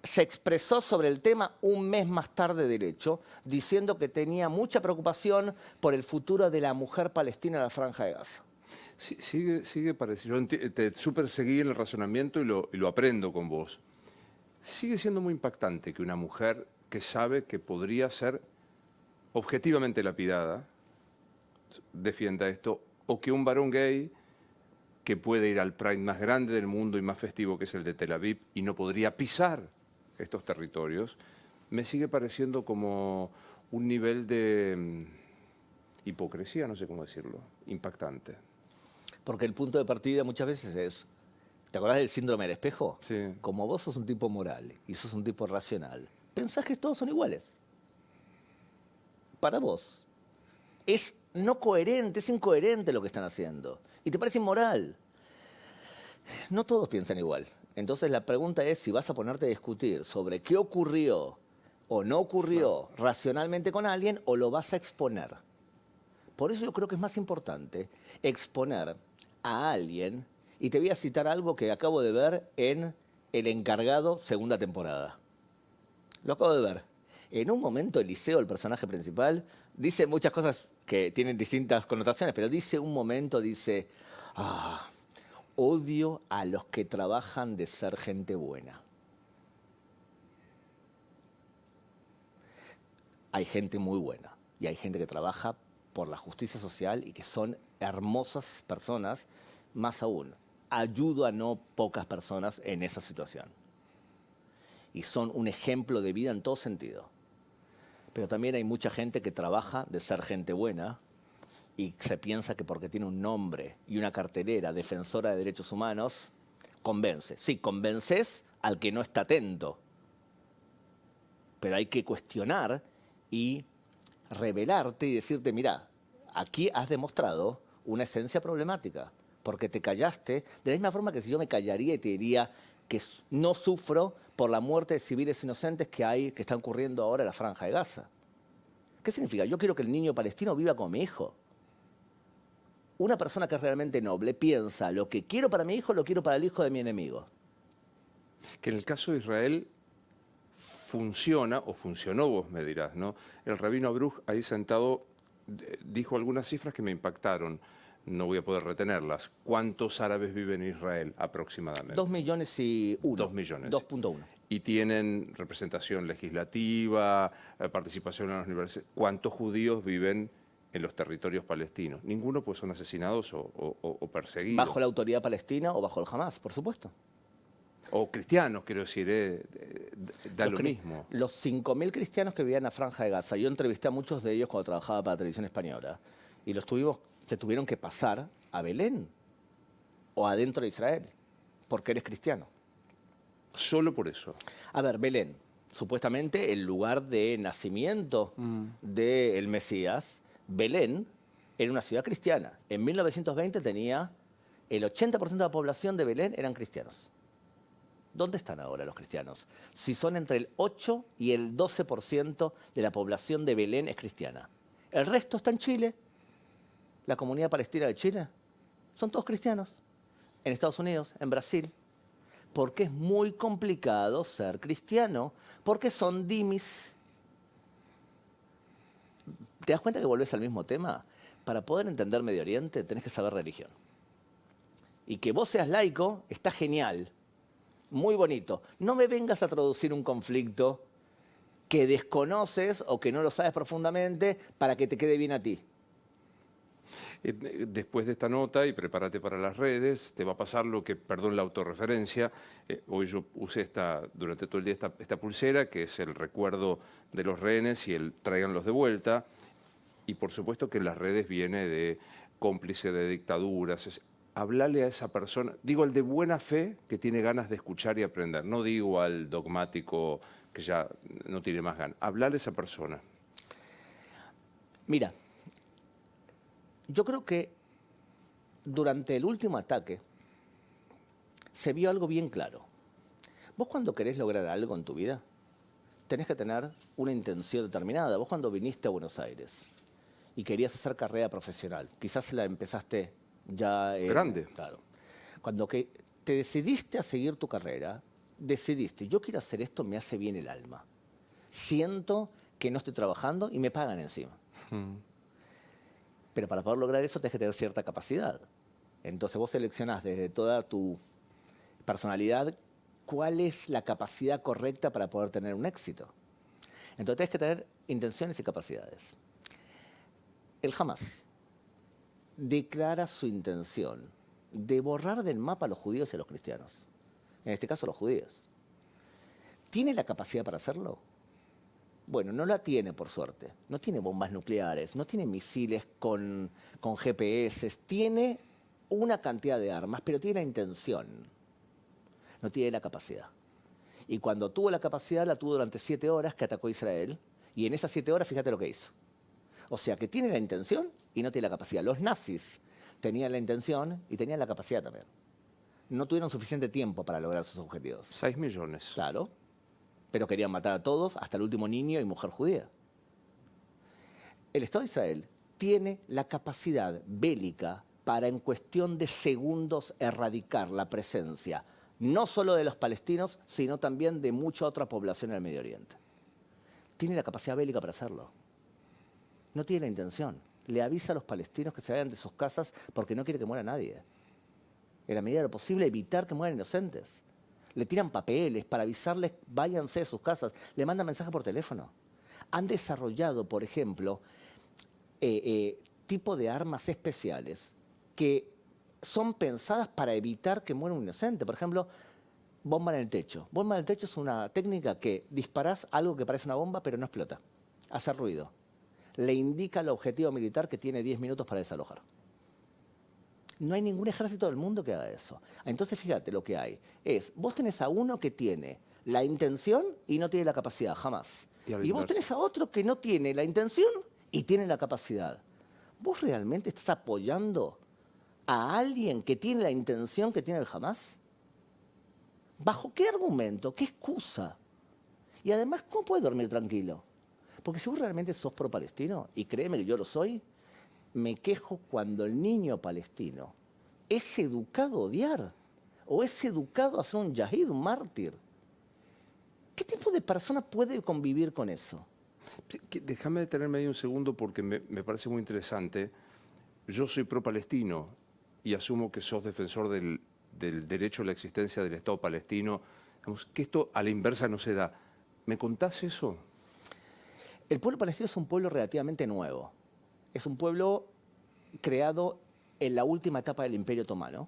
S2: se expresó sobre el tema un mes más tarde del hecho, diciendo que tenía mucha preocupación por el futuro de la mujer palestina en la Franja de Gaza.
S1: Sí, sigue parecido. Yo te súper seguí en el razonamiento y lo aprendo con vos. Sigue siendo muy impactante que una mujer que sabe que podría ser objetivamente lapidada defienda esto, o que un varón gay que puede ir al Pride más grande del mundo y más festivo, que es el de Tel Aviv, y no podría pisar estos territorios, me sigue pareciendo como un nivel de hipocresía, no sé cómo decirlo, impactante.
S2: Porque el punto de partida muchas veces es, ¿te acordás del síndrome del espejo?
S1: Sí.
S2: Como vos sos un tipo moral y sos un tipo racional, pensás que todos son iguales. Para vos. Es no coherente, es incoherente lo que están haciendo. Y te parece inmoral. No todos piensan igual. Entonces la pregunta es si vas a ponerte a discutir sobre qué ocurrió o no ocurrió racionalmente con alguien o lo vas a exponer. Por eso yo creo que es más importante exponer a alguien, y te voy a citar algo que acabo de ver en El Encargado, segunda temporada. Lo acabo de ver. En un momento, Eliseo, el personaje principal, dice muchas cosas que tienen distintas connotaciones, pero dice un momento, dice, ah, odio a los que trabajan de ser gente buena. Hay gente muy buena y hay gente que trabaja por la justicia social y que son hermosas personas, más aún. Ayudo a no pocas personas en esa situación. Y son un ejemplo de vida en todo sentido. Pero también hay mucha gente que trabaja de ser gente buena y se piensa que porque tiene un nombre y una cartelera defensora de derechos humanos, convence. Sí, convences al que no está atento. Pero hay que cuestionar y revelarte y decirte, mira, aquí has demostrado una esencia problemática, porque te callaste, de la misma forma que si yo me callaría y te diría que no sufro por la muerte de civiles inocentes que están ocurriendo ahora en la Franja de Gaza. ¿Qué significa? Yo quiero que el niño palestino viva como mi hijo. Una persona que es realmente noble piensa, lo que quiero para mi hijo, lo quiero para el hijo de mi enemigo.
S1: Que en el caso de Israel funciona, o funcionó, vos me dirás, ¿no? El rabino Abruj, ahí sentado, dijo algunas cifras que me impactaron. No voy a poder retenerlas. ¿Cuántos árabes viven en Israel aproximadamente?
S2: 2 millones y uno.
S1: 2 millones.
S2: 2.1.
S1: Y tienen representación legislativa, participación en las universidades. ¿Cuántos judíos viven en los territorios palestinos? Ninguno, pues son asesinados o perseguidos.
S2: ¿Bajo la autoridad palestina o bajo el Hamas, por supuesto?
S1: O cristianos, quiero decir, da lo mismo.
S2: Los 5.000 cristianos que vivían en la Franja de Gaza, yo entrevisté a muchos de ellos cuando trabajaba para la televisión española, y se tuvieron que pasar a Belén o adentro de Israel, porque eres cristiano.
S1: Solo por eso.
S2: A ver, Belén, supuestamente el lugar de nacimiento del Mesías, Belén era una ciudad cristiana. En 1920 tenía el 80% de la población de Belén eran cristianos. ¿Dónde están ahora los cristianos? Si son entre el 8 y el 12% de la población de Belén es cristiana. El resto está en Chile. La comunidad palestina de Chile son todos cristianos. En Estados Unidos, en Brasil. Porque es muy complicado ser cristiano, porque son dimis. ¿Te das cuenta que volvés al mismo tema? Para poder entender Medio Oriente tenés que saber religión. Y que vos seas laico está genial. Muy bonito. No me vengas a traducir un conflicto que desconoces o que no lo sabes profundamente para que te quede bien a ti.
S1: Después de esta nota, y prepárate para las redes, te va a pasar lo que, perdón la autorreferencia, hoy yo usé durante todo el día esta pulsera, que es el recuerdo de los rehenes y el tráiganlos de vuelta, y por supuesto que en las redes viene de cómplice de dictaduras. Hablarle a esa persona, digo al de buena fe que tiene ganas de escuchar y aprender, no digo al dogmático que ya no tiene más ganas, hablarle a esa persona.
S2: Mira, yo creo que durante el último ataque se vio algo bien claro. Vos cuando querés lograr algo en tu vida, tenés que tener una intención determinada. Vos cuando viniste a Buenos Aires y querías hacer carrera profesional, quizás la empezaste ya...
S1: Grande.
S2: Claro. Cuando te decidiste a seguir tu carrera, decidiste, yo quiero hacer esto, me hace bien el alma. Siento que no estoy trabajando y me pagan encima. Pero para poder lograr eso tenés que tener cierta capacidad. Entonces vos seleccionás desde toda tu personalidad cuál es la capacidad correcta para poder tener un éxito. Entonces tenés que tener intenciones y capacidades. El Hamas declara su intención de borrar del mapa a los judíos y a los cristianos. En este caso, a los judíos. ¿Tiene la capacidad para hacerlo? Bueno, no la tiene, por suerte. No tiene bombas nucleares, no tiene misiles con GPS, tiene una cantidad de armas, pero tiene la intención. No tiene la capacidad. Y cuando tuvo la capacidad, la tuvo durante 7 horas que atacó a Israel, y en esas 7 horas, fíjate lo que hizo. O sea, que tiene la intención y no tiene la capacidad. Los nazis tenían la intención y tenían la capacidad también. No tuvieron suficiente tiempo para lograr sus objetivos.
S1: 6 millones.
S2: Claro. Pero querían matar a todos, hasta el último niño y mujer judía. El Estado de Israel tiene la capacidad bélica para en cuestión de segundos erradicar la presencia, no solo de los palestinos, sino también de mucha otra población en el Medio Oriente. tiene la capacidad bélica para hacerlo. No tiene la intención. Le avisa a los palestinos que se vayan de sus casas porque no quiere que muera nadie. En la medida de lo posible, evitar que mueran inocentes. Le tiran papeles para avisarles, váyanse de sus casas. Le mandan mensajes por teléfono. Han desarrollado, por ejemplo, tipo de armas especiales que son pensadas para evitar que muera un inocente. Por ejemplo, bomba en el techo. Bomba en el techo es una técnica que disparás algo que parece una bomba, pero no explota. Hace ruido. Le indica al objetivo militar que tiene 10 minutos para desalojar. No hay ningún ejército del mundo que haga eso. Entonces, fíjate, lo que hay es, vos tenés a uno que tiene la intención y no tiene la capacidad, jamás. Y vos tenés a otro que no tiene la intención y tiene la capacidad. ¿Vos realmente estás apoyando a alguien que tiene la intención que tiene el Hamás? ¿Bajo qué argumento? ¿Qué excusa? Y además, ¿cómo puedes dormir tranquilo? Porque si vos realmente sos pro-palestino, y créeme que yo lo soy, me quejo cuando el niño palestino es educado a odiar o es educado a ser un yahid, un mártir. ¿Qué tipo de persona puede convivir con eso?
S1: Déjame detenerme ahí un segundo porque me parece muy interesante. Yo soy pro-palestino y asumo que sos defensor del derecho a la existencia del Estado palestino. Digamos, que esto a la inversa no se da. ¿Me contás eso?
S2: El pueblo palestino es un pueblo relativamente nuevo. Es un pueblo creado en la última etapa del Imperio Otomano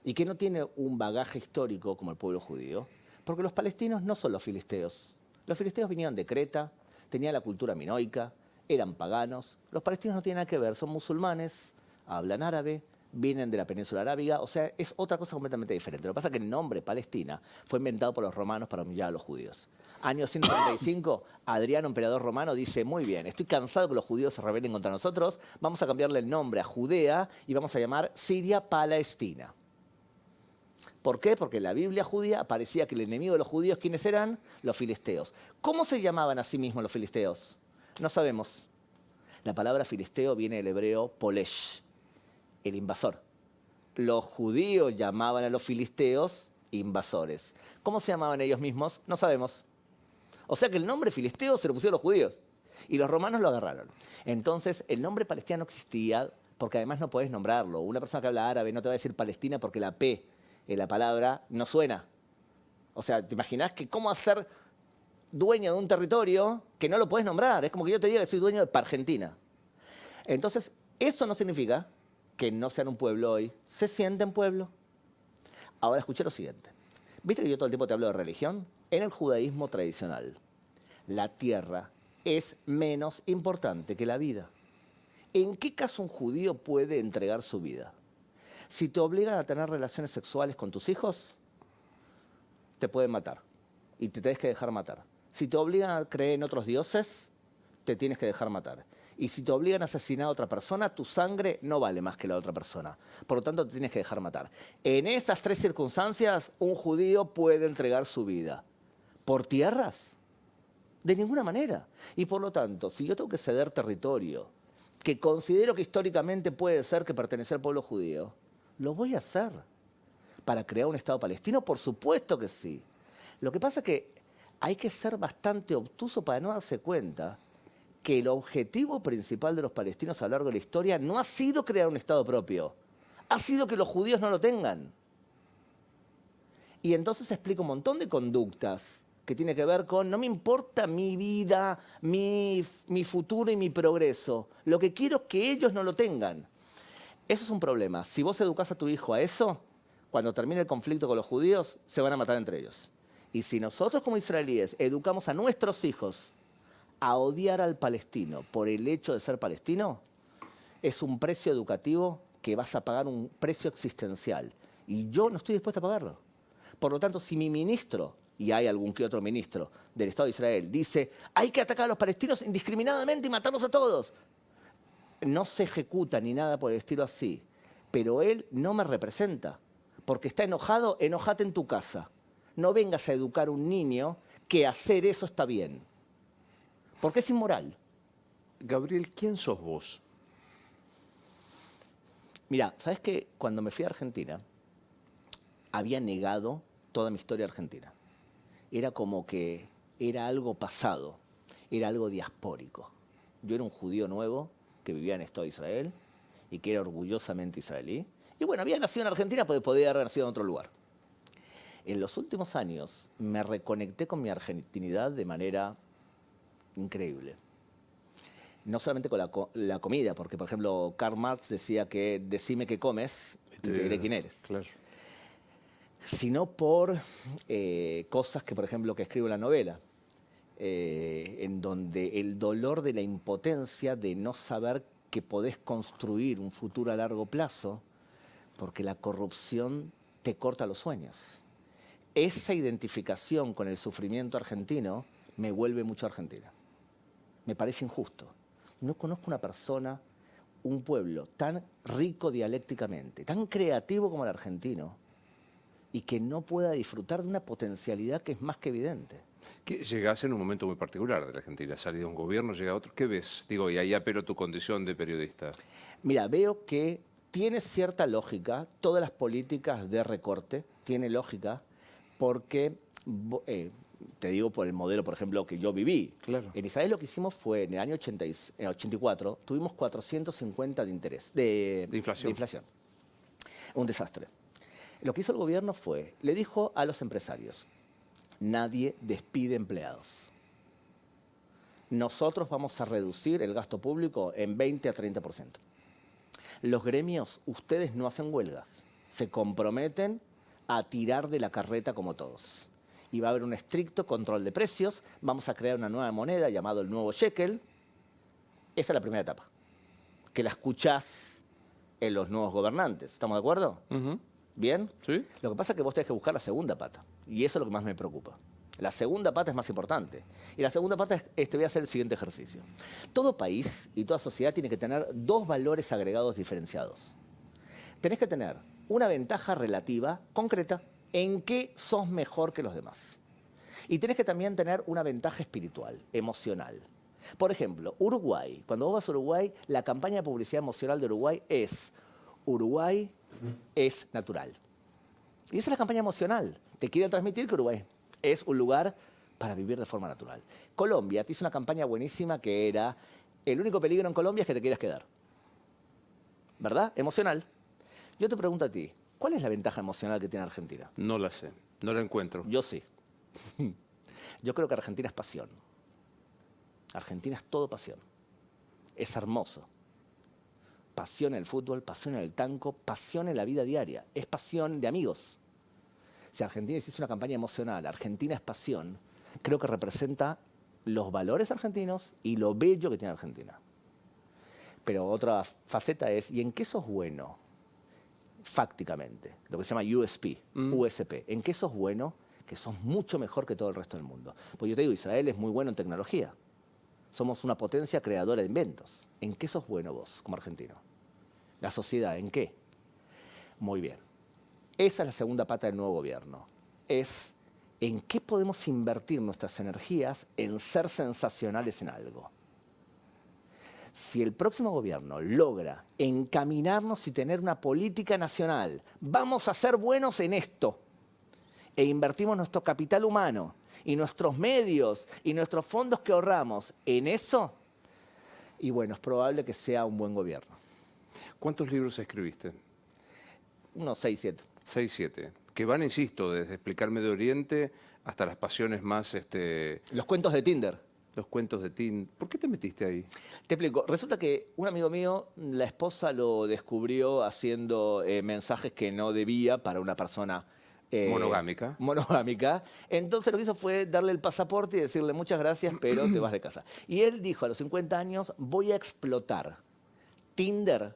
S2: y que no tiene un bagaje histórico como el pueblo judío, porque los palestinos no son los filisteos. Los filisteos vinieron de Creta, tenían la cultura minoica, eran paganos. Los palestinos no tienen nada que ver, son musulmanes, hablan árabe, vienen de la península arábiga, o sea, es otra cosa completamente diferente. Lo que pasa es que el nombre Palestina fue inventado por los romanos para humillar a los judíos. Año 135, Adriano, emperador romano, dice, muy bien, estoy cansado que los judíos se rebelen contra nosotros, vamos a cambiarle el nombre a Judea y vamos a llamar Siria Palestina. ¿Por qué? Porque en la Biblia judía aparecía que el enemigo de los judíos, ¿quiénes eran? Los filisteos. ¿Cómo se llamaban a sí mismos los filisteos? No sabemos. La palabra filisteo viene del hebreo polesh, el invasor. Los judíos llamaban a los filisteos invasores. ¿Cómo se llamaban ellos mismos? No sabemos. O sea que el nombre filisteo se lo pusieron los judíos y los romanos lo agarraron. Entonces, el nombre Palestina no existía porque además no podés nombrarlo. Una persona que habla árabe no te va a decir Palestina porque la P en la palabra no suena. O sea, ¿te imaginás que cómo hacer dueño de un territorio que no lo podés nombrar? Es como que yo te diga que soy dueño de Argentina. Entonces, eso no significa que no sean un pueblo hoy. Se sienten pueblo. Ahora escuché lo siguiente. ¿Viste que yo todo el tiempo te hablo de religión? En el judaísmo tradicional, la tierra es menos importante que la vida. ¿En qué caso un judío puede entregar su vida? Si te obligan a tener relaciones sexuales con tus hijos, te pueden matar y te tienes que dejar matar. Si te obligan a creer en otros dioses, te tienes que dejar matar. Y si te obligan a asesinar a otra persona, tu sangre no vale más que la otra persona. Por lo tanto, te tienes que dejar matar. En esas tres circunstancias, un judío puede entregar su vida. ¿Por tierras? De ninguna manera. Y por lo tanto, si yo tengo que ceder territorio que considero que históricamente puede ser que pertenece al pueblo judío, lo voy a hacer. ¿Para crear un Estado palestino? Por supuesto que sí. Lo que pasa es que hay que ser bastante obtuso para no darse cuenta que el objetivo principal de los palestinos a lo largo de la historia no ha sido crear un Estado propio, ha sido que los judíos no lo tengan. Y entonces se explica un montón de conductas que tiene que ver con, no me importa mi vida, mi futuro y mi progreso, lo que quiero es que ellos no lo tengan. Eso es un problema. Si vos educás a tu hijo a eso, cuando termine el conflicto con los judíos, se van a matar entre ellos. Y si nosotros como israelíes educamos a nuestros hijos a odiar al palestino por el hecho de ser palestino, es un precio educativo que vas a pagar un precio existencial. Y yo no estoy dispuesto a pagarlo. Por lo tanto, si mi ministro, y hay algún que otro ministro del Estado de Israel, dice hay que atacar a los palestinos indiscriminadamente y matarlos a todos, no se ejecuta ni nada por el estilo así, pero él no me representa. Porque está enojado, enojate en tu casa. No vengas a educar a un niño que hacer eso está bien. Porque es inmoral.
S1: Gabriel, ¿quién sos vos?
S2: Mira, ¿sabes qué? Cuando me fui a Argentina, había negado toda mi historia argentina. Era como que era algo pasado. era algo diaspórico. Yo era un judío nuevo que vivía en el Estado de Israel y que era orgullosamente israelí. Y bueno, había nacido en Argentina, pero podía haber nacido en otro lugar. En los últimos años me reconecté con mi argentinidad de manera increíble. No solamente con la comida, porque por ejemplo Karl Marx decía que decime qué comes y te diré quién eres.
S1: Claro.
S2: Sino por cosas que, por ejemplo, que escribo en la novela, en donde el dolor de la impotencia de no saber que podés construir un futuro a largo plazo, porque la corrupción te corta los sueños. Esa identificación con el sufrimiento argentino me vuelve mucho argentina. Me parece injusto. No conozco una persona, un pueblo tan rico dialécticamente, tan creativo como el argentino, y que no pueda disfrutar de una potencialidad que es más que evidente.
S1: Que llegás en un momento muy particular de la Argentina, salí de un gobierno, llega otro. ¿Qué ves? Digo, y ahí apelo a tu condición de periodista.
S2: Mira, veo que tiene cierta lógica, todas las políticas de recorte tienen lógica, porque, te digo por el modelo, por ejemplo, que yo viví.
S1: Claro.
S2: En Israel lo que hicimos fue, en el año 84, tuvimos 450 de inflación. Un desastre. Lo que hizo el gobierno fue, le dijo a los empresarios, nadie despide empleados. Nosotros vamos a reducir el gasto público en 20 a 30%. Los gremios, ustedes no hacen huelgas, se comprometen a tirar de la carreta como todos. Y va a haber un estricto control de precios, vamos a crear una nueva moneda llamada el nuevo shekel. Esa es la primera etapa, que la escuchás en los nuevos gobernantes. ¿Estamos de acuerdo? ¿Bien?
S1: Sí.
S2: Lo que pasa es que vos tenés que buscar la segunda pata. Y eso es lo que más me preocupa. La segunda pata es más importante. Y la segunda pata es, te voy a hacer el siguiente ejercicio. Todo país y toda sociedad tiene que tener dos valores agregados diferenciados. Tenés que tener una ventaja relativa, concreta, en qué sos mejor que los demás. Y tenés que también tener una ventaja espiritual, emocional. Por ejemplo, Uruguay. Cuando vos vas a Uruguay, la campaña de publicidad emocional de Uruguay es Uruguay es natural. Y esa es la campaña emocional. Te quiero transmitir que Uruguay es un lugar para vivir de forma natural. Colombia te hizo una campaña buenísima que era el único peligro en Colombia es que te quieras quedar. ¿Verdad? Emocional. Yo te pregunto a ti, ¿cuál es la ventaja emocional que tiene Argentina?
S1: No la sé, no la encuentro.
S2: Yo sí. Yo creo que Argentina es pasión. Argentina es todo pasión. Es hermoso. Pasión en el fútbol, pasión en el tango, pasión en la vida diaria. Es pasión de amigos. Si Argentina hiciese una campaña emocional, Argentina es pasión, creo que representa los valores argentinos y lo bello que tiene Argentina. Pero otra faceta es, ¿y en qué sos bueno? Fácticamente, lo que se llama USP. ¿En qué sos bueno? Que sos mucho mejor que todo el resto del mundo. Pues yo te digo, Israel es muy bueno en tecnología. Somos una potencia creadora de inventos. ¿En qué sos bueno vos, como argentino? La sociedad, ¿en qué? Muy bien. Esa es la segunda pata del nuevo gobierno. Es en qué podemos invertir nuestras energías en ser sensacionales en algo. Si el próximo gobierno logra encaminarnos y tener una política nacional, vamos a ser buenos en esto, e invertimos nuestro capital humano y nuestros medios y nuestros fondos que ahorramos en eso, y bueno, es probable que sea un buen gobierno.
S1: ¿Cuántos libros escribiste?
S2: Unos 6, 7.
S1: 6, 7. Que van, insisto, desde explicar Medio Oriente hasta las pasiones más...
S2: Los cuentos de Tinder.
S1: Los cuentos de Tinder. ¿Por qué te metiste ahí?
S2: Te explico. Resulta que un amigo mío, la esposa lo descubrió haciendo mensajes que no debía para una persona...
S1: monogámica.
S2: Monogámica. Entonces lo que hizo fue darle el pasaporte y decirle muchas gracias, pero te vas de casa. Y él dijo a los 50 años, voy a explotar Tinder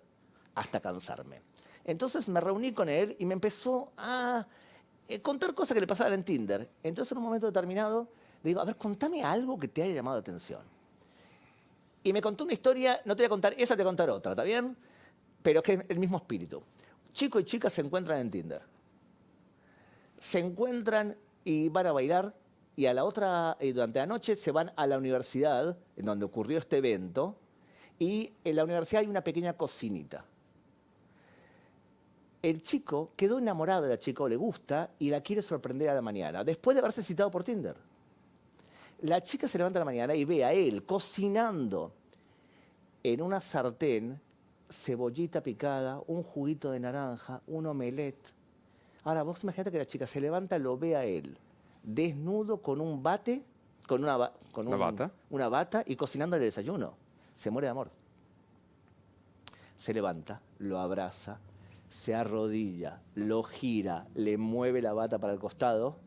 S2: hasta cansarme. Entonces me reuní con él y me empezó a contar cosas que le pasaban en Tinder. Entonces en un momento determinado le digo, a ver, contame algo que te haya llamado la atención. Y me contó una historia, no te voy a contar esa, te voy a contar otra, ¿está bien? Pero es que es el mismo espíritu. Chico y chica se encuentran en Tinder. Se encuentran y van a bailar y durante la noche se van a la universidad en donde ocurrió este evento y en la universidad hay una pequeña cocinita. El chico quedó enamorado de la chica o le gusta y la quiere sorprender a la mañana, después de haberse citado por Tinder. La chica se levanta a la mañana y ve a él cocinando en una sartén cebollita picada, un juguito de naranja, un omelette. Ahora, vos imagínate que la chica se levanta, lo ve a él, desnudo con un bate,
S1: ¿Una bata?
S2: una bata y cocinando el desayuno. Se muere de amor. Se levanta, lo abraza, se arrodilla, lo gira, le mueve la bata para el costado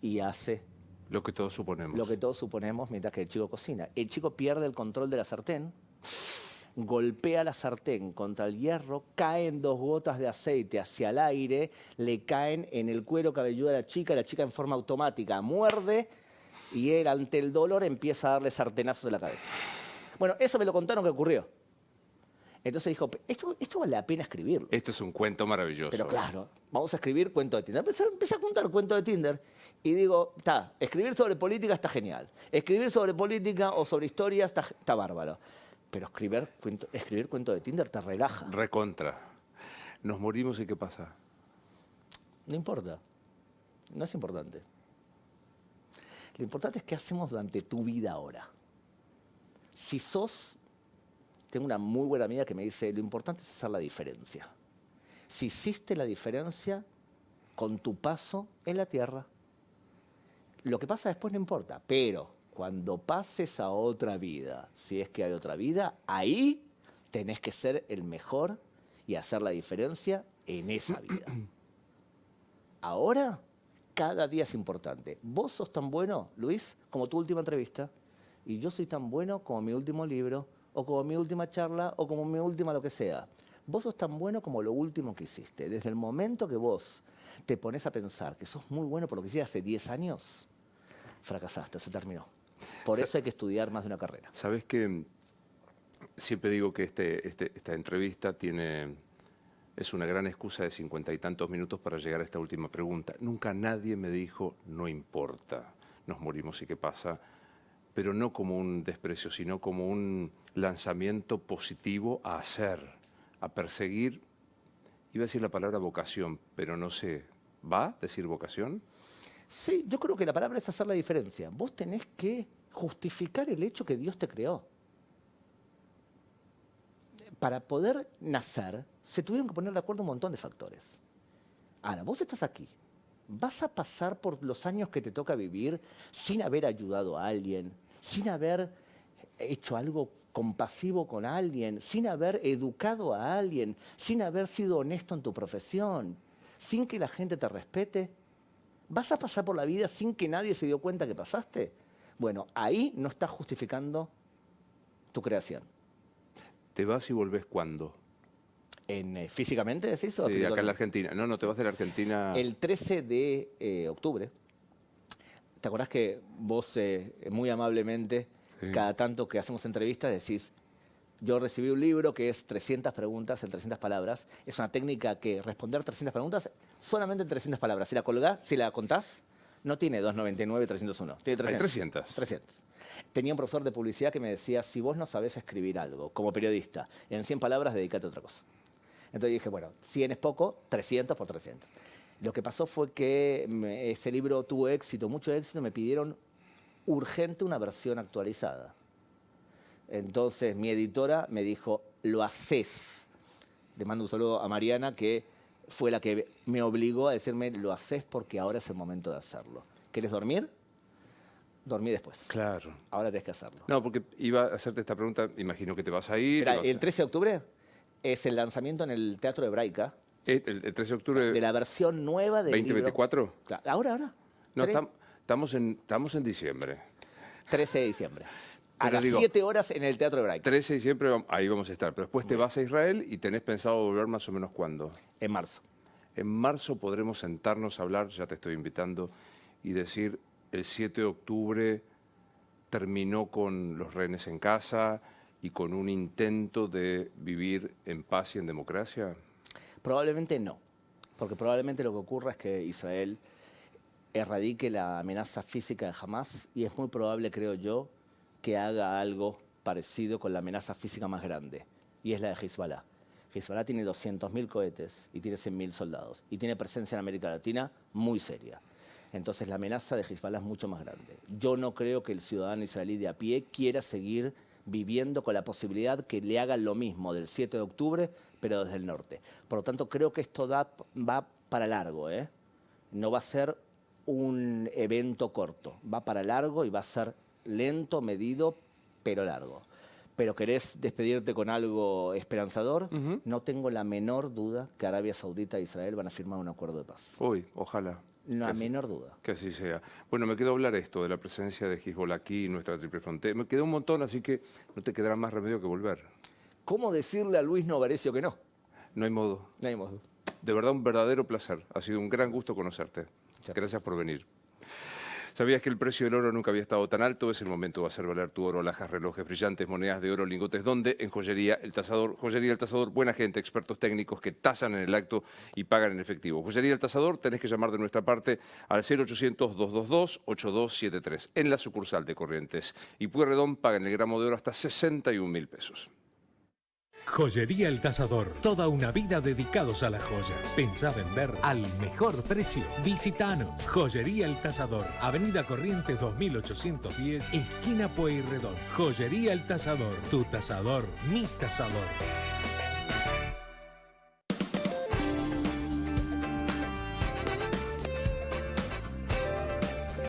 S2: y hace
S1: Lo que todos suponemos.
S2: lo que todos suponemos mientras que el chico cocina. El chico pierde el control de la sartén, golpea la sartén contra el hierro, caen 2 gotas de aceite hacia el aire, le caen en el cuero cabelludo de la chica en forma automática muerde y él ante el dolor empieza a darle sartenazos en la cabeza. Bueno, eso me lo contaron que ocurrió. Entonces dijo, esto vale la pena escribirlo.
S1: Este es un cuento maravilloso.
S2: Pero claro, vamos a escribir cuento de Tinder. Empecé a contar cuento de Tinder y digo, escribir sobre política está genial. Escribir sobre política o sobre historia está bárbaro. Pero escribir cuento de Tinder te relaja.
S1: Recontra. Nos morimos y ¿qué pasa?
S2: No importa. No es importante. Lo importante es qué hacemos durante tu vida ahora. Si sos... Tengo una muy buena amiga que me dice, lo importante es hacer la diferencia. Si hiciste la diferencia con tu paso en la tierra, lo que pasa después no importa, pero cuando pases a otra vida, si es que hay otra vida, ahí tenés que ser el mejor y hacer la diferencia en esa vida. Ahora, cada día es importante. Vos sos tan bueno, Luis, como tu última entrevista, y yo soy tan bueno como mi último libro, o como mi última charla, o como mi última lo que sea. Vos sos tan bueno como lo último que hiciste. Desde el momento que vos te pones a pensar que sos muy bueno por lo que hiciste hace 10 años, fracasaste, se terminó. Por eso hay que estudiar más de una carrera.
S1: Sabes que siempre digo que esta entrevista es una gran excusa de 50 y tantos minutos para llegar a esta última pregunta. Nunca nadie me dijo, no importa, nos morimos y qué pasa, pero no como un desprecio, sino como un lanzamiento positivo a hacer, a perseguir. Iba a decir la palabra vocación, pero no sé, ¿va a decir vocación?
S2: Sí, yo creo que la palabra es hacer la diferencia. Vos tenés que justificar el hecho que Dios te creó. Para poder nacer, se tuvieron que poner de acuerdo un montón de factores. Ahora, vos estás aquí. ¿Vas a pasar por los años que te toca vivir sin haber ayudado a alguien, sin haber hecho algo compasivo con alguien, sin haber educado a alguien, sin haber sido honesto en tu profesión, sin que la gente te respete? ¿Vas a pasar por la vida sin que nadie se dio cuenta que pasaste? Bueno, ahí no estás justificando tu creación.
S1: ¿Te vas y volvés cuándo?
S2: ¿Físicamente decís? ¿O
S1: Sí, acá en la Argentina. No, te vas de la Argentina.
S2: El 13 de octubre. ¿Te acordás que vos muy amablemente,
S1: Sí.
S2: cada tanto que hacemos entrevistas, decís, yo recibí un libro que es 300 preguntas en 300 palabras. Es una técnica que responder 300 preguntas solamente en 300 palabras. Si la colgás, si la contás, no tiene 299, 301. Tiene 300.
S1: Hay 300.
S2: 300. Tenía un profesor de publicidad que me decía, si vos no sabés escribir algo como periodista, en 100 palabras, dedícate a otra cosa. Entonces dije, bueno, 100 es poco, 300 por 300. Lo que pasó fue que ese libro tuvo éxito, mucho éxito, me pidieron urgente una versión actualizada. Entonces mi editora me dijo, lo haces. Le mando un saludo a Mariana, que fue la que me obligó a decirme, lo haces porque ahora es el momento de hacerlo. ¿Querés dormir? Dormí después.
S1: Claro.
S2: Ahora tenés que hacerlo.
S1: No, porque iba a hacerte esta pregunta, imagino que te vas a ir.
S2: Mirá, el 13 de octubre es el lanzamiento en el Teatro Hebraica
S1: El 13 de octubre
S2: de la versión nueva del libro.
S1: ¿2024?
S2: Claro, ahora.
S1: No,
S2: Tre-
S1: estamos en diciembre.
S2: 13 de diciembre. A
S1: Pero
S2: las
S1: digo,
S2: 7 horas en el Teatro Hebraica,
S1: 13 de diciembre ahí vamos a estar. Pero después te vas a Israel y tenés pensado volver más o menos ¿cuándo?
S2: en marzo.
S1: En marzo podremos sentarnos a hablar, ya te estoy invitando, y decir, el 7 de octubre terminó con los rehenes en casa y con un intento de vivir en paz y en democracia.
S2: Probablemente no, porque probablemente lo que ocurra es que Israel erradique la amenaza física de Hamás y es muy probable, creo yo, que haga algo parecido con la amenaza física más grande, y es la de Hezbollah. Hezbollah tiene 200.000 cohetes y tiene 100.000 soldados y tiene presencia en América Latina muy seria. Entonces la amenaza de Hezbollah es mucho más grande. Yo no creo que el ciudadano israelí de a pie quiera seguir viviendo con la posibilidad que le hagan lo mismo del 7 de octubre, pero desde el norte. Por lo tanto, creo que esto va para largo, ¿eh? No va a ser un evento corto, va para largo y va a ser lento, medido, pero largo. Pero ¿querés despedirte con algo esperanzador? No tengo la menor duda que Arabia Saudita e Israel van a firmar un acuerdo de paz.
S1: Uy, ojalá.
S2: La menor duda.
S1: Que así sea. Bueno, me quedó hablar esto de la presencia de Hezbollah aquí en nuestra triple frontera. Me quedó un montón, así que no te quedará más remedio que volver.
S2: ¿Cómo decirle a Luis Novarecio que no?
S1: No hay modo.
S2: No hay modo.
S1: De verdad, un verdadero placer. Ha sido un gran gusto conocerte. Gracias por venir. ¿Sabías que el precio del oro nunca había estado tan alto? Es el momento de hacer valer tu oro, alhajas, relojes, brillantes, monedas de oro, lingotes. ¿Dónde? En Joyería El Tasador. Joyería El Tasador, buena gente, expertos técnicos que tasan en el acto y pagan en efectivo. Joyería El Tasador, tenés que llamar de nuestra parte al 0800-222-8273 en la sucursal de Corrientes. Y Pueyrredón paga en el gramo de oro hasta 61.000 pesos.
S3: Joyería El Tasador, toda una vida dedicados a las joyas. Pensá vender al mejor precio. Visitanos. Joyería El Tasador, Avenida Corrientes 2810, esquina Pueyrredón. Joyería El Tasador, tu tasador, mi tasador.